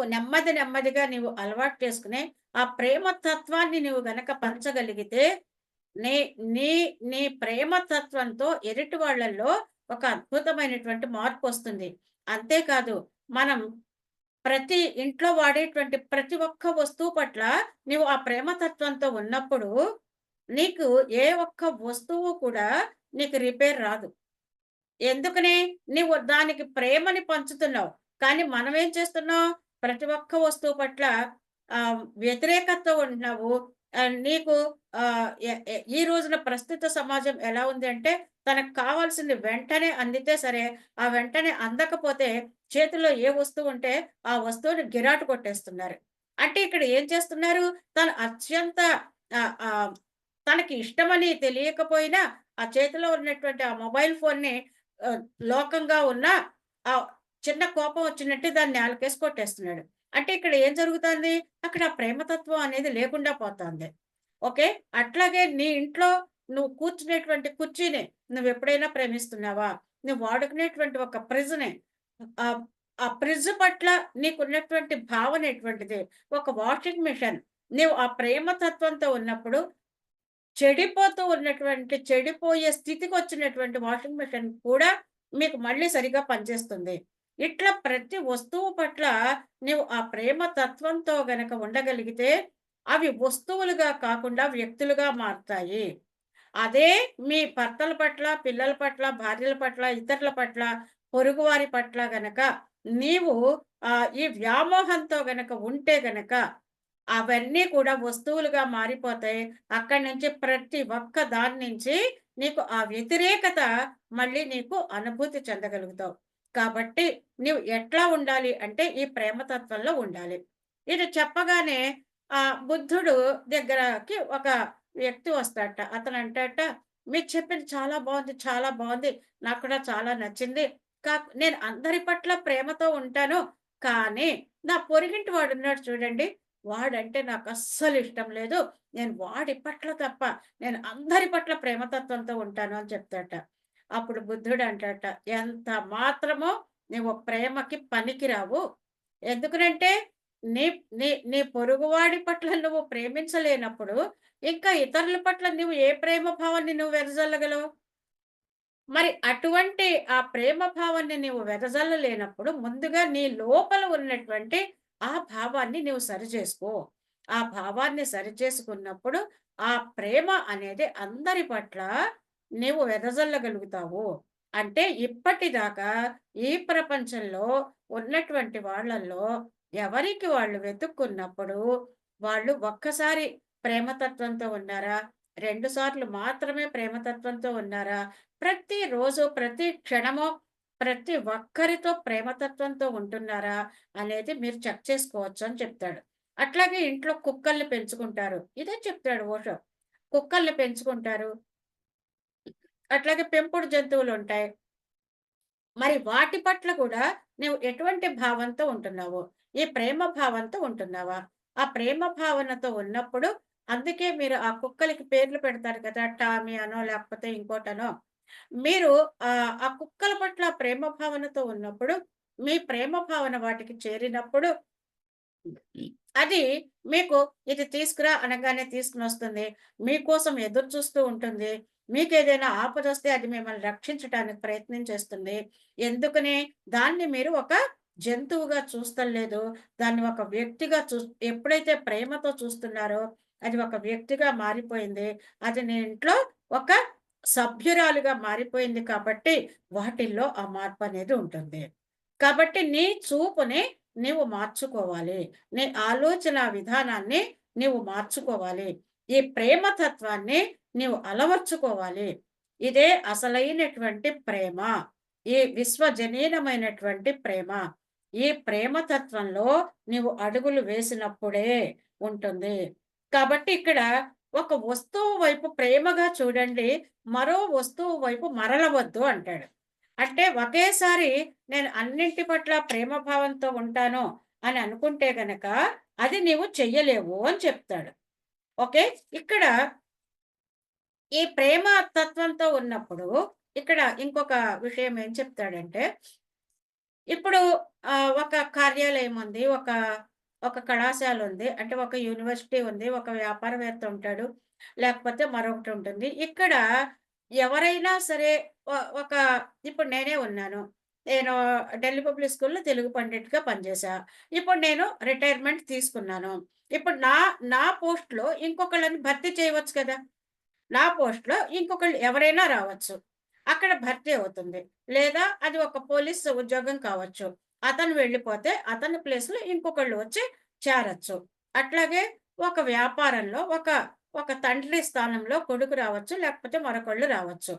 నెమ్మదిగా నీవు అలవాటు చేసుకుని, ఆ ప్రేమ తత్వాన్ని నీవు గనక పంచగలిగితే, నీ నీ నీ ప్రేమ తత్వంతో ఎదుటి వాళ్ళల్లో ఒక అద్భుతమైనటువంటి మార్పొస్తుంది. అంతేకాదు, మనం ప్రతి ఇంట్లో వాడేటువంటి ప్రతి ఒక్క వస్తువు పట్ల నీవు ఆ ప్రేమ తత్వంతో ఉన్నప్పుడు, నీకు ఏ ఒక్క వస్తువు కూడా నీకు రిపేర్ రాదు. ఎందుకని? నీవు దానికి ప్రేమని పంచుతున్నావు. కానీ మనమేం చేస్తున్నాం? ప్రతి ఒక్క వస్తువు పట్ల వ్యతిరేకతతో ఉంటున్నావు. నీకు ఈ రోజున ప్రస్తుత సమాజం ఎలా ఉంది అంటే, తనకు కావాల్సింది వెంటనే అందితే సరే, ఆ వెంటనే అందకపోతే చేతిలో ఏ వస్తువుంటే ఆ వస్తువుని గిరాటు కొట్టేస్తున్నారు. అంటే ఇక్కడ ఏం చేస్తున్నారు? తను అత్యంత ఆహ్, ఆహ్, తనకి ఇష్టమని తెలియకపోయినా, ఆ చేతిలో ఉన్నటువంటి ఆ మొబైల్ ఫోన్‌ని ఆహ్, లోకంగా ఉన్న చిన్న కోపం వచ్చినట్టు దాన్ని నేలకేసి కొట్టేస్తున్నాడు. అంటే ఇక్కడ ఏం జరుగుతాంది? అక్కడ ఆ ప్రేమతత్వం అనేది లేకుండా పోతాంది. ఓకే. అట్లాగే నీ ఇంట్లో నువ్వు కూర్చునేటువంటి కుర్చీని నువ్వెప్పుడైనా ప్రేమిస్తున్నావా? నువ్వు వాడుకునేటువంటి ఒక ఫ్రిడ్జ్‌ని ఆహ్, ఆ ఫ్రిడ్జ్ పట్ల నీకున్నటువంటి భావన ఎటువంటిది? ఒక వాషింగ్ మిషన్ నీవు ఆ ప్రేమతత్వంతో ఉన్నప్పుడు చెడిపోయే స్థితికొచ్చినటువంటి వాషింగ్ మిషన్ కూడా మీకు మళ్ళీ సరిగ్గా పనిచేస్తుంది. ఇట్లా ప్రతి వస్తువు పట్ల నీవు ఆ ప్రేమ తత్వంతో గనక ఉండగలిగితే, అవి వస్తువులుగా కాకుండా వ్యక్తులుగా మారతాయి. అదే మీ భర్తల పట్ల, పిల్లల పట్ల, భార్యల పట్ల, ఇతరుల పట్ల, పొరుగువారి పట్ల గనక నీవు ఈ వ్యామోహంతో గనక ఉంటే గనక అవన్నీ కూడా వస్తువులుగా మారిపోతాయి. అక్కడి నుంచి ప్రతి ఒక్క దాని నుంచి నీకు ఆ వ్యతిరేకత మళ్ళీ నీకు అనుభూతి చెందగలుగుతావు. కాబట్టి నీవు ఎట్లా ఉండాలి అంటే ఈ ప్రేమతత్వంలో ఉండాలి. ఇది చెప్పగానే బుద్ధుడు దగ్గరకి ఒక వ్యక్తి వస్తాడట. అతను అంటాడట, "మీరు చెప్పింది చాలా బావుంది, చాలా బావుంది. నాకు కూడా చాలా నచ్చింది. నేను అందరి పట్ల ప్రేమతో ఉంటాను. కానీ నా పొరుగింటి వాడున్నాడు చూడండి వాడంటే నాకస్సలు ఇష్టం లేదు. నేను వాడి పట్ల తప్ప, నేను అందరి పట్ల ప్రేమతత్వంతో ఉంటాను అని చెప్తాడట. అప్పుడు బుద్ధుడు అంటాడట, ఎంత మాత్రమో నువ్వు ప్రేమకి పనికిరావు. ఎందుకనంటే, నీ నీ నీ పొరుగువాడి పట్ల నువ్వు ప్రేమించలేనప్పుడు, ఇంకా ఇతరుల పట్ల నువ్వు ఏ ప్రేమ భావాన్ని నువ్వు వెదజల్లగలవు? మరి అటువంటి ఆ ప్రేమ భావాన్ని నీవు వెదజల్లలేనప్పుడు ముందుగా నీ లోపల ఉన్నటువంటి ఆ భావాన్ని నీవు సరిచేసుకో. ఆ భావాన్ని సరిచేసుకున్నప్పుడు ఆ ప్రేమ అనేది అందరి పట్ల నీవు వెదజల్లగలుగుతావు. అంటే ఇప్పటిదాకా ఈ ప్రపంచంలో ఉన్నటువంటి వాళ్ళల్లో ఎవరికి వాళ్ళు వెతుక్కున్నప్పుడు వాళ్ళు ఒక్కసారి ప్రేమతత్వంతో ఉన్నారా? 2 సార్లు మాత్రమే ప్రేమతత్వంతో ఉన్నారా? ప్రతిరోజు, ప్రతి క్షణము, ప్రతి ఒక్కరితో ప్రేమతత్వంతో ఉంటున్నారా? అనేది మీరు చెక్ చేసుకోవచ్చని చెప్తాడు. అట్లాగే ఇంట్లో కుక్కల్ని పెంచుకుంటారు. ఇదే చెప్తాడు ఓషో. కుక్కల్ని పెంచుకుంటారు. అట్లాగే పెంపుడు జంతువులుంటాయి. మరి వాటి పట్ల కూడా నువ్వు ఎటువంటి భావంతో ఉంటున్నావు? ఈ ప్రేమ భావంతో ఉంటున్నావా? ఆ ప్రేమ భావనతో ఉన్నప్పుడు అందుకే మీరు ఆ కుక్కలకి పేర్లు పెడతారు కదా! టామీ అనో, లేకపోతే ఇంకోటనో. మీరు ఆ కుక్కల పట్ల ప్రేమ భావనతో ఉన్నప్పుడు, మీ ప్రేమ భావన వాటికి చేరినప్పుడు అది మీకు ఇది తీసుకురా అనగానే తీసుకొనొస్తుంది. మీకోసం ఎదురు చూస్తూ ఉంటుంది. మీకేదైనా ఆపదొస్తే అది మిమ్మల్ని రక్షించటానికి ప్రయత్నం చేస్తుంది. ఎందుకని దాన్ని మీరు ఒక జంతువుగా చూస్తల్లేదు. దాన్ని ఒక వ్యక్తిగా ఎప్పుడైతే ప్రేమతో చూస్తున్నారో అది ఒక వ్యక్తిగా మారిపోయింది. అది నీ ఇంట్లో ఒక సభ్యురాలుగా మారిపోయింది కాబట్టి వాటిల్లో ఆ మార్పనేది ఉంటుంది. కాబట్టి నీ చూపుని నీవు మార్చుకోవాలి. నీ ఆలోచన విధానాన్ని నీవు మార్చుకోవాలి. ఈ ప్రేమ తత్వాన్ని నీవు అలవర్చుకోవాలి. ఇదే అసలైనటువంటి ప్రేమ. ఈ విశ్వజనీనమైనటువంటి ప్రేమ. ఈ ప్రేమ తత్వంలో నీవు అడుగులు వేసినప్పుడే ఉంటుంది. కాబట్టి ఇక్కడ ఒక వస్తువు వైపు ప్రేమగా చూడండి. మరో వస్తువు వైపు మరలవద్దు అంటాడు. అంటే ఒకేసారి నేను అన్నింటి పట్ల ప్రేమ భావంతో ఉంటాను అని అనుకుంటే గనక అది నీవు చెయ్యలేవు అని చెప్తాడు. ఓకే. ఇక్కడ ఈ ప్రేమ తత్వంతో ఉన్నప్పుడు ఇక్కడ ఇంకొక విషయం ఏం చెప్తాడంటే, ఇప్పుడు ఒక కార్యాలయం ఉంది. ఒక కళాశాల ఉంది. అంటే ఒక యూనివర్సిటీ ఉంది. ఒక వ్యాపారవేత్త ఉంటాడు. లేకపోతే మరొకటి ఉంటుంది. ఇక్కడ ఎవరైనా సరే ఒక ఇప్పుడు నేనే ఉన్నాను. నేను ఢిల్లీ పబ్లిక్ స్కూల్‌లో తెలుగు పండిట్‌గా పనిచేశా. ఇప్పుడు నేను రిటైర్మెంట్ తీసుకున్నాను. ఇప్పుడు నా పోస్ట్‌లో ఇంకొకళ్ళని భర్తీ చేయవచ్చు కదా! నా పోస్ట్‌లో ఇంకొకళ్ళు ఎవరైనా రావచ్చు. అక్కడ భర్తీ అవుతుంది. లేదా అది ఒక పోలీస్ ఉద్యోగం కావచ్చు. అతను వెళ్ళిపోతే అతని ప్లేస్‌లో ఇంకొకళ్ళు వచ్చి చేరొచ్చు. అట్లాగే ఒక వ్యాపారంలో ఒక తండ్రి స్థానంలో కొడుకు రావచ్చు. లేకపోతే మరొకళ్ళు రావచ్చు.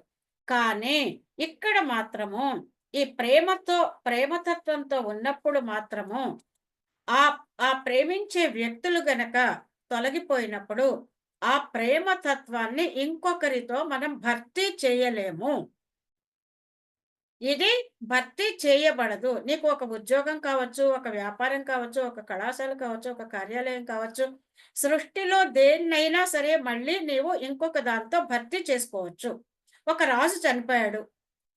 కానీ ఇక్కడ మాత్రము ఈ ప్రేమతత్వంతో ఉన్నప్పుడు మాత్రము ఆ ఆ ప్రేమించే వ్యక్తులు గనక తొలగిపోయినప్పుడు, ఆ ప్రేమ తత్వాన్ని ఇంకొకరితో మనం భర్తీ చేయలేము. ఇది భర్తీ చేయబడదు. నీకు ఒక ఉద్యోగం కావచ్చు, ఒక వ్యాపారం కావచ్చు, ఒక కళాశాల కావచ్చు, ఒక కార్యాలయం కావచ్చు. సృష్టిలో దేన్నైనా సరే మళ్ళీ నీవు ఇంకొక దాంతో భర్తీ చేసుకోవచ్చు. ఒక రాజు చనిపోయాడు.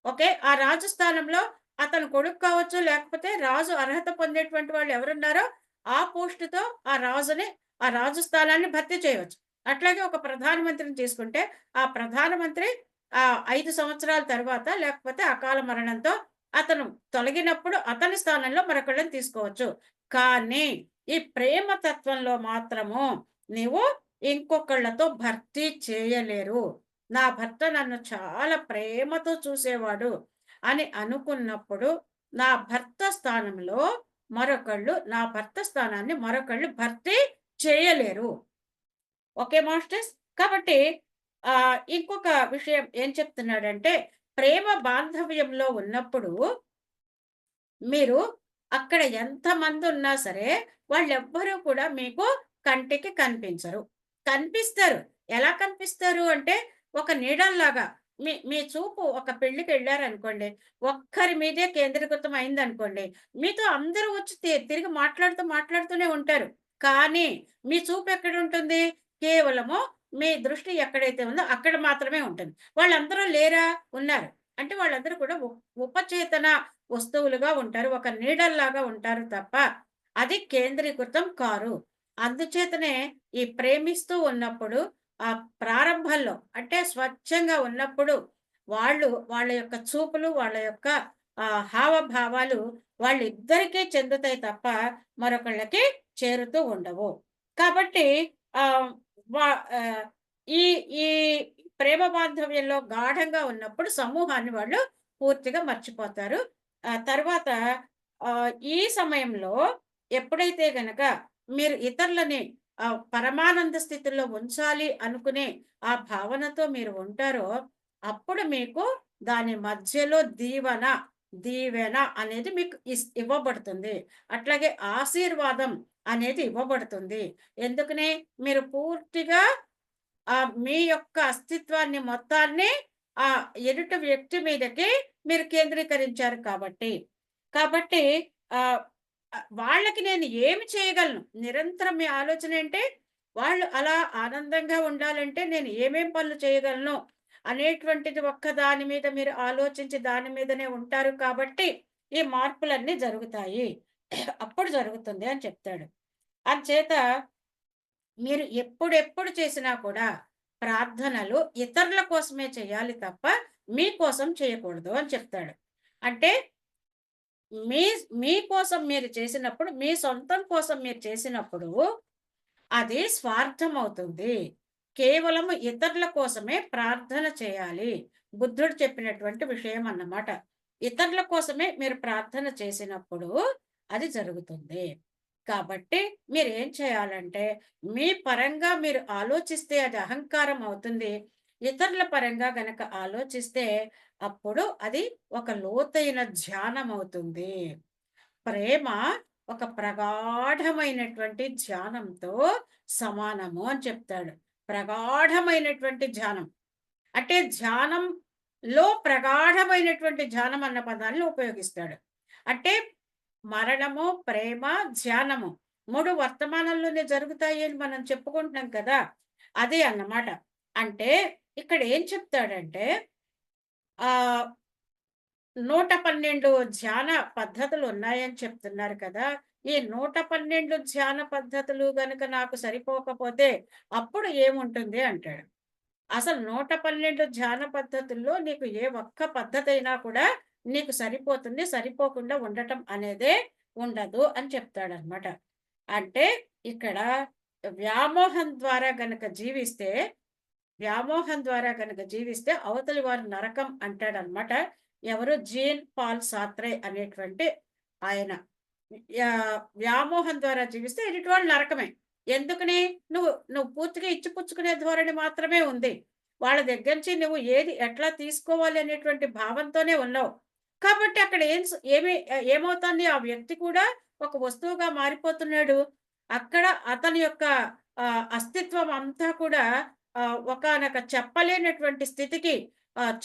ఓకే. ఆ రాజు స్థానంలో అతని కొడుకు కావచ్చు, లేకపోతే రాజు అర్హత పొందేటువంటి వాళ్ళు ఎవరున్నారో, ఆ పోస్ట్‌తో ఆ రాజు స్థానాన్ని భర్తీ చేయవచ్చు. అట్లాగే ఒక ప్రధానమంత్రిని తీసుకుంటే, ఆ ప్రధానమంత్రి 5 సంవత్సరాల తర్వాత లేకపోతే అకాల మరణంతో అతను తొలగినప్పుడు అతని స్థానంలో మరొకళ్ళని తీసుకోవచ్చు. కానీ, ఈ ప్రేమ తత్వంలో మాత్రము నీవు ఇంకొకళ్ళతో భర్తీ చేయలేరు. నా భర్త నన్ను చాలా ప్రేమతో చూసేవాడు అని అనుకున్నప్పుడు, నా భర్త స్థానాన్ని మరొకళ్ళు భర్తీ చేయలేరు. Okay masters. కాబట్టి ఇంకొక విషయం ఏం చెప్తున్నాడంటే, ప్రేమ బాంధవ్యంలో ఉన్నప్పుడు మీరు అక్కడ ఎంతమందున్నా సరే, వాళ్ళెవ్వరూ కూడా మీకు కంటికి కనిపించరు. కనిపిస్తారు. ఎలా కనిపిస్తారు అంటే, ఒక నీడల్లాగా మీ మీ చూపు ఒక పెళ్ళికెళ్లారనుకోండి, ఒక్కరి మీదే కేంద్రీకృతం అయిందనుకోండి, మీతో అందరూ వచ్చి తిరిగి మాట్లాడుతూనే ఉంటారు. కానీ, మీ చూపెక్కడుంటుంది? కేవలము మీ దృష్టి ఎక్కడైతే ఉందో అక్కడ మాత్రమే ఉంటుంది. వాళ్ళందరూ లేరా? ఉన్నారు. అంటే వాళ్ళందరూ కూడా ఉపచేతన వస్తువులుగా ఉంటారు. ఒక నీడల్లాగా ఉంటారు తప్ప, అది కేంద్రీకృతం కారు. అందుచేతనే ఈ ప్రేమిస్తూ ఉన్నప్పుడు ప్రారంభంలో అంటే స్వచ్ఛంగా ఉన్నప్పుడు వాళ్ళ యొక్క చూపులు, వాళ్ళ యొక్క హావభావాలు వాళ్ళిద్దరికీ చెందుతాయి తప్ప మరొకళ్ళకి చేరుతూ ఉండవు. కాబట్టి ఆహ్, వా ఆహ్, ఈ ఈ ప్రేమ బాంధవ్యంలో గాఢంగా ఉన్నప్పుడు సమూహాన్ని వాళ్ళు పూర్తిగా మర్చిపోతారు. తర్వాత ఈ సమయంలో ఎప్పుడైతే గనక మీరు ఇతరులని పరమానంద స్థితిలో ఉంచాలి అనుకునే ఆ భావనతో మీరు ఉంటారో, అప్పుడు మీకు దాని మధ్యలో దీవెన అనేది మీకు ఇవ్వబడుతుంది. అట్లాగే ఆశీర్వాదం అనేది ఇవ్వబడుతుంది. ఎందుకని మీరు పూర్తిగా మీ యొక్క అస్తిత్వాన్ని మొత్తాన్ని ఎదుటి వ్యక్తి మీదకి మీరు కేంద్రీకరించారు కాబట్టి. కాబట్టి ఆహ్, వాళ్ళకి నేను ఏమి చేయగలను? నిరంతరం మీ ఆలోచనేంటి? వాళ్ళు అలా ఆనందంగా ఉండాలంటే నేను ఏమేం పనులు చేయగలను? అనేటువంటిది ఒక్క దాని మీద మీరు ఆలోచించి దాని మీదనే ఉంటారు కాబట్టి, ఈ మార్పులన్నీ జరుగుతాయి. అప్పుడు జరుగుతుంది అని చెప్తాడు. అంచేత మీరు ఎప్పుడెప్పుడు చేసినా కూడా ప్రార్థనలు ఇతరుల కోసమే చేయాలి తప్ప మీకోసం చేయకూడదు అని చెప్తాడు. అంటే మీ మీకోసం మీరు చేసినప్పుడు, మీ సొంతం కోసం మీరు చేసినప్పుడు అది స్వార్థమవుతుంది. కేవలము ఇతరుల కోసమే ప్రార్థన చేయాలి. బుద్ధుడు చెప్పినటువంటి విషయం అన్నమాట. ఇతరుల కోసమే మీరు ప్రార్థన చేసినప్పుడు అది జరుగుతుంది. కాబట్టి మీరేం చేయాలంటే, మీ పరంగా మీరు ఆలోచిస్తే అది అహంకారం అవుతుంది. ఇతరుల పరంగా గనక ఆలోచిస్తే అప్పుడు అది ఒక లోతైన ధ్యానమవుతుంది. ప్రేమ ఒక ప్రగాఢమైనటువంటి ధ్యానంతో సమానము అని చెప్తాడు. ప్రగాఢమైనటువంటి ధ్యానం. అంటే ధ్యానంలో ప్రగాఢమైనటువంటి ధ్యానం అన్న పదాన్ని ఉపయోగిస్తాడు. అంటే మరణము, ప్రేమ, ధ్యానము 3 వర్తమానంలోనే జరుగుతాయి అని మనం చెప్పుకుంటున్నాం కదా! అదే అన్నమాట. అంటే ఇక్కడ ఏం చెప్తాడంటే ఆహ్ 112 ధ్యాన పద్ధతులున్నాయని చెప్తున్నారు కదా! ఈ 112 ధ్యాన పద్ధతులు గనుక నాకు సరిపోకపోతే అప్పుడు ఏముంటుంది అంటాడు. అసలు 112 ధ్యాన పద్ధతుల్లో నీకు ఏ ఒక్క పద్ధతైనా కూడా నీకు సరిపోతుంది. సరిపోకుండా ఉండటం అనేదే ఉండదు అని చెప్తాడనమాట. అంటే ఇక్కడ వ్యామోహం ద్వారా గనక జీవిస్తే వ్యామోహం ద్వారా గనక జీవిస్తే అవతలి వారు నరకం అంటాడనమాట. ఎవరు? జీన్ పాల్ సాత్రే అనేటువంటి ఆయన. వ్యామోహం ద్వారా జీవిస్తే ఎదుటి వాళ్ళు నరకమే. ఎందుకని? నువ్వు పూర్తిగా ఇచ్చిపుచ్చుకునే ధోరణి మాత్రమే ఉంది. వాళ్ళ దగ్గర నుంచి నువ్వు ఏది ఎట్లా తీసుకోవాలి అనేటువంటి భావంతోనే ఉన్నావు. కాబట్టి అక్కడ ఏమవుతుంది? ఆ వ్యక్తి కూడా ఒక వస్తువుగా మారిపోతున్నాడు. అక్కడ అతని యొక్క అస్తిత్వం అంతా కూడా ఒకానొక చెప్పలేనటువంటి స్థితికి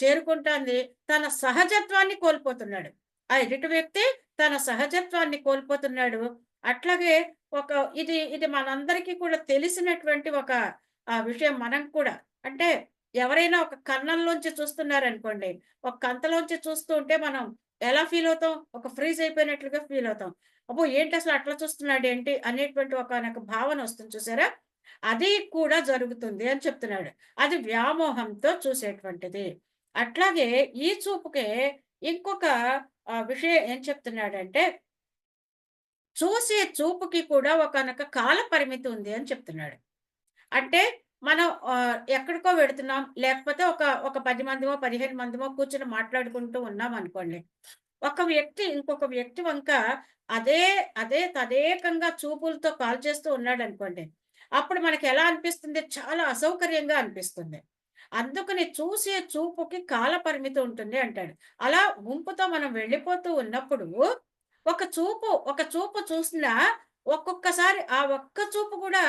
చేరుకుంటాంది. తన సహజత్వాన్ని కోల్పోతున్నాడు. ఆ ఎదుటి వ్యక్తి తన సహజత్వాన్ని కోల్పోతున్నాడు. అట్లాగే ఒక ఇది మనందరికీ కూడా తెలిసినటువంటి ఒక విషయం మనం కూడా. అంటే ఎవరైనా ఒక కన్నంలోంచి చూస్తున్నారనుకోండి. ఒక కంతలోంచి చూస్తూ ఉంటే మనం ఎలా ఫీల్ అవుతాం? ఒక ఫ్రీజ్ అయిపోయినట్లుగా ఫీల్ అవుతాం. అబ్బో! ఏంటసలు అట్లా చూస్తున్నాడేంటి? అనేటువంటి ఒకానొక భావన వస్తుంది చూసారా? అది కూడా జరుగుతుంది అని చెప్తున్నాడు. అది వ్యామోహంతో చూసేటువంటిది. అట్లాగే ఈ చూపుకే ఇంకొక విషయం ఏం చెప్తున్నాడంటే, చూసే చూపుకి కూడా ఒకానొక కాల పరిమితి ఉంది అని చెప్తున్నాడు. అంటే మనం ఎక్కడికో వెడుతున్నాం. లేకపోతే ఒక 10 మందిమో, 15 మందిమో కూర్చొని మాట్లాడుకుంటూ ఉన్నామనుకోండి. ఒక వ్యక్తి ఇంకొక వ్యక్తి వంక అదే తదేకంగా చూపులతో కాల్చేస్తూ ఉన్నాడనుకోండి. అప్పుడు మనకెలా అనిపిస్తుంది? చాలా అసౌకర్యంగా అనిపిస్తుంది. అందుకని చూసే చూపుకి కాల పరిమితి ఉంటుంది అంటాడు. అలా గుంపుతో మనం వెళ్ళిపోతూ ఉన్నప్పుడు ఒక చూపు చూసినా ఒక్కొక్కసారి ఆ ఒక్క చూపు కూడా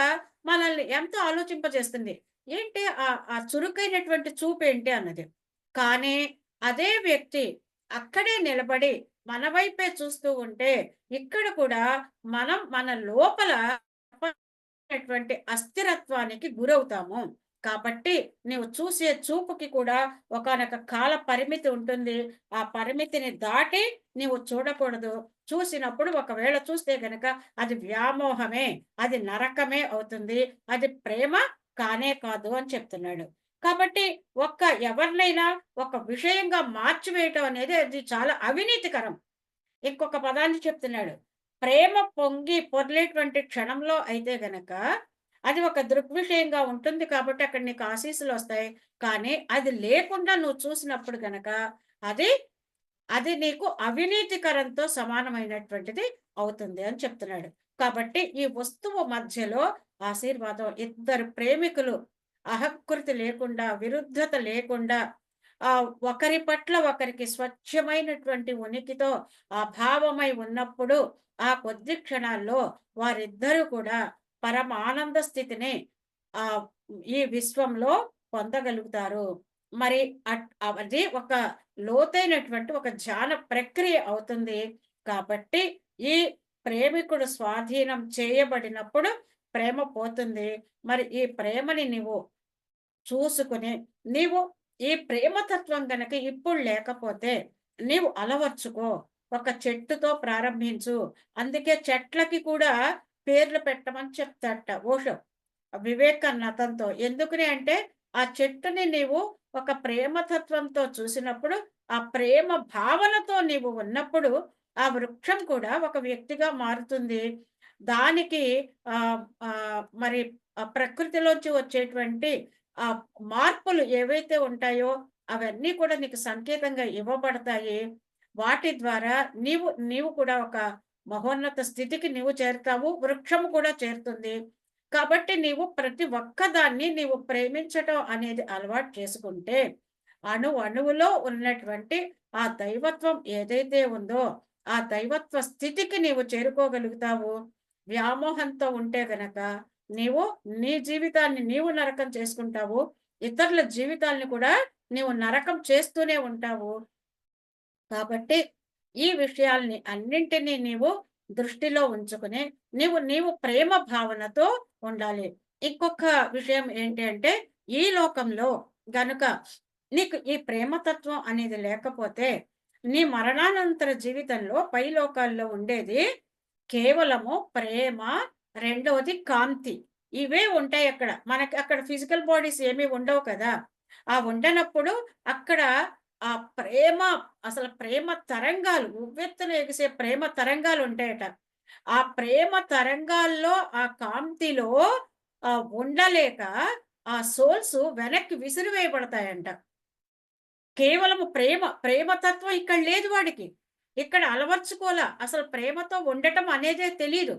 మనల్ని ఎంతో ఆలోచింపజేస్తుంది. ఏంటి ఆ చురుకైనటువంటి చూపేంటి అన్నది. కానీ అదే వ్యక్తి అక్కడే నిలబడి మన వైపే చూస్తూ ఉంటే ఇక్కడ కూడా మనం మన లోపల టువంటి అస్థిరత్వానికి గురవుతాము. కాబట్టి నీవు చూసే చూపుకి కూడా ఒకానొక కాల పరిమితి ఉంటుంది. ఆ పరిమితిని దాటి నీవు చూడకూడదు. చూసినప్పుడు ఒకవేళ చూస్తే గనక అది వ్యామోహమే, అది నరకమే అవుతుంది. అది ప్రేమ కానే కాదు అని చెప్తున్నాడు. కాబట్టి ఎవరినైనా ఒక విషయంగా మార్చివేయటం అనేది అది చాలా అవినీతికరం. ఇంకొక పదాన్ని చెప్తున్నాడు. ప్రేమ పొంగి పొర్లేటువంటి క్షణంలో అయితే గనక, అది ఒక దృగ్విషయంగా ఉంటుంది కాబట్టి అక్కడ నీకు ఆశీస్సులొస్తాయి. కానీ అది లేకుండా నువ్వు చూసినప్పుడు గనక అది, అది నీకు అవినీతికరంతో సమానమైనటువంటిది అవుతుంది అని చెప్తున్నాడు. కాబట్టి ఈ వస్తువు మధ్యలో ఆశీర్వాదం ఇద్దరు ప్రేమికులు అహంకృతి లేకుండా, విరుద్ధత లేకుండా ఒకరి పట్ల ఒకరికి స్వచ్ఛమైనటువంటి ఉనికితో అభావమై ఉన్నప్పుడు ఆ కొద్ది క్షణాల్లో వారిద్దరూ కూడా పరమానంద స్థితిని ఆహ్, ఈ విశ్వంలో పొందగలుగుతారు. మరి అది ఒక లోతైనటువంటి ఒక ధ్యాన ప్రక్రియ అవుతుంది. కాబట్టి ఈ ప్రేమికుడు స్వాధీనం చేయబడినప్పుడు ప్రేమ పోతుంది. మరి ఈ ప్రేమని నీవు చూసుకుని, నీవు ఈ ప్రేమతత్వం గనక ఇప్పుడు లేకపోతే, నీవు అలవర్చుకో. ఒక చెట్టుతో ప్రారంభించు. అందుకే చెట్లకి కూడా పేర్లు పెట్టమని చెప్తాడట ఓషో. వివేక్ అన్న అతనితో. ఎందుకని అంటే, ఆ చెట్టుని నీవు ఒక ప్రేమతత్వంతో చూసినప్పుడు, ఆ ప్రేమ భావనతో నీవు ఉన్నప్పుడు, ఆ వృక్షం కూడా ఒక వ్యక్తిగా మారుతుంది. దానికి మరి ప్రకృతిలోంచి వచ్చేటువంటి మార్పులు ఏవైతే ఉంటాయో, అవన్నీ కూడా నీకు సంకేతంగా ఇవ్వబడతాయి. వాటి ద్వారా నీవు నీవు కూడా ఒక మహోన్నత స్థితికి నీవు చేరుతావు. వృక్షము కూడా చేరుతుంది. కాబట్టి నీవు ప్రతి ఒక్కదాన్ని నీవు ప్రేమించటం అనేది అలవాటు చేసుకుంటే, అణువులో ఉన్నటువంటి ఆ దైవత్వం ఏదైతే ఉందో, ఆ దైవత్వ స్థితికి నీవు చేరుకోగలుగుతావు. వ్యామోహంతో ఉంటే గనక నీవు నీ జీవితాన్ని నీవు నరకం చేసుకుంటావు. ఇతరుల జీవితాల్ని కూడా నీవు నరకం చేస్తూనే ఉంటావు. కాబట్టి ఈ విషయాల్ని అన్నింటినీ నీవు దృష్టిలో ఉంచుకుని నీవు ప్రేమ భావనతో ఉండాలి. ఇంకొక విషయం ఏంటి అంటే, ఈ లోకంలో గనుక నీకు ఈ ప్రేమతత్వం అనేది లేకపోతే, నీ మరణానంతర జీవితంలో పై లోకాల్లో ఉండేది కేవలము ప్రేమ, రెండవది కాంతి. ఇవే ఉంటాయి అక్కడ. మనకి అక్కడ ఫిజికల్ బాడీస్ ఏమీ ఉండవు కదా! ఆ ఉండనప్పుడు అక్కడ ఆ ప్రేమ, అసలు ప్రేమ తరంగాలు, ఉవ్వెత్తున ఎగిసే ప్రేమ తరంగాలుంటాయట. ఆ ప్రేమ తరంగాల్లో, ఆ కాంతిలో ఉండలేక ఆ సోల్స్ వెనక్కి విసిరివేయబడతాయంట. కేవలము ప్రేమతత్వం ఇక్కడ లేదు వాడికి. ఇక్కడ అలవర్చుకోలా. అసలు ప్రేమతో ఉండటం అనేదే తెలీదు.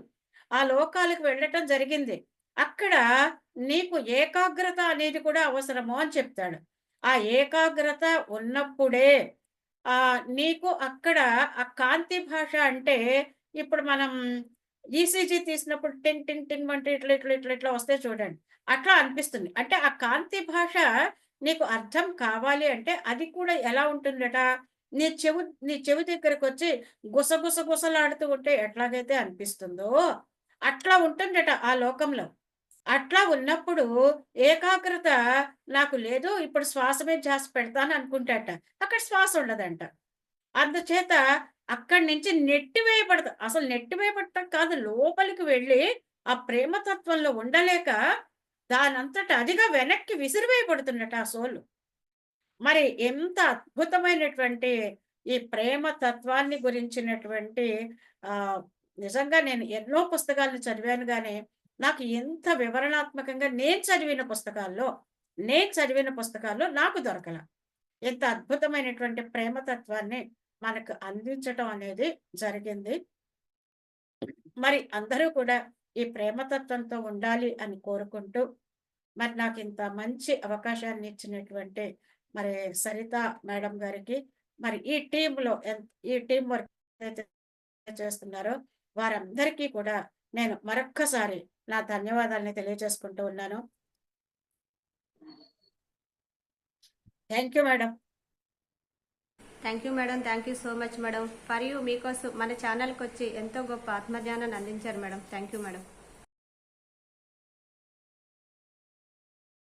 ఆ లోకాలకు వెళ్ళటం జరిగింది. అక్కడ నీకు ఏకాగ్రత అనేది కూడా అవసరము అని చెప్తాడు. ఆ ఏకాగ్రత ఉన్నప్పుడే నీకు అక్కడ ఆ కాంతి భాష అంటే, ఇప్పుడు మనం ఈసీజీ తీసినప్పుడు టిన్ టిన్ టిన్ అంటే ఇట్లా వస్తాయి చూడండి. అట్లా అనిపిస్తుంది. అంటే ఆ కాంతి భాష నీకు అర్థం కావాలి అంటే, అది కూడా ఎలా ఉంటుందట, నీ చెవి దగ్గరకొచ్చి గుసగుసలాడుతూ ఉంటే ఎట్లాగైతే అనిపిస్తుందో, అట్లా ఉంటుందట ఆ లోకంలో. అట్లా ఉన్నప్పుడు ఏకాగ్రత నాకు లేదు, ఇప్పుడు శ్వాస మీద ధ్యాస పెడతాను అనుకుంటాడట. అక్కడ శ్వాస ఉండదంట. అందుచేత అక్కడి నుంచి నెట్టివేయబడతా, అసలు నెట్టివేయబడటం కాదు, లోపలికి వెళ్ళి ఆ ప్రేమతత్వంలో ఉండలేక దానంతట అదిగా వెనక్కి విసిరివేయబడుతుందట ఆ సోలు. మరి ఎంత అద్భుతమైనటువంటి ఈ ప్రేమ తత్వాన్ని గురించినటువంటి ఆహ్, నిజంగా నేను ఎన్నో పుస్తకాలను చదివాను గానీ, నాకు ఎంత వివరణాత్మకంగా నేను చదివిన పుస్తకాల్లో నాకు దొరకల. ఎంత అద్భుతమైనటువంటి ప్రేమ తత్వాన్ని మనకు అందించటం అనేది జరిగింది. మరి అందరూ కూడా ఈ ప్రేమతత్వంతో ఉండాలి అని కోరుకుంటూ, మరి నాకింత మంచి అవకాశాన్ని ఇచ్చినటువంటి మరి సరిత మేడం గారికి, మరి ఈ టీమ్ వర్క్ ఏదైతే చేస్తున్నారో వారందరికీ కూడా నేను మరొక్కసారి నా ధన్యవాదాలని తెలియజేసుకుంటూ ఉన్నాను. Thank you madam. Thank you madam. Thank you so much madam. For you మీకోసం మన ఛానల్కి వచ్చి ఎంతో గొప్ప ఆత్మజ్ఞానాన్ని అందించారు మేడం. Thank you madam.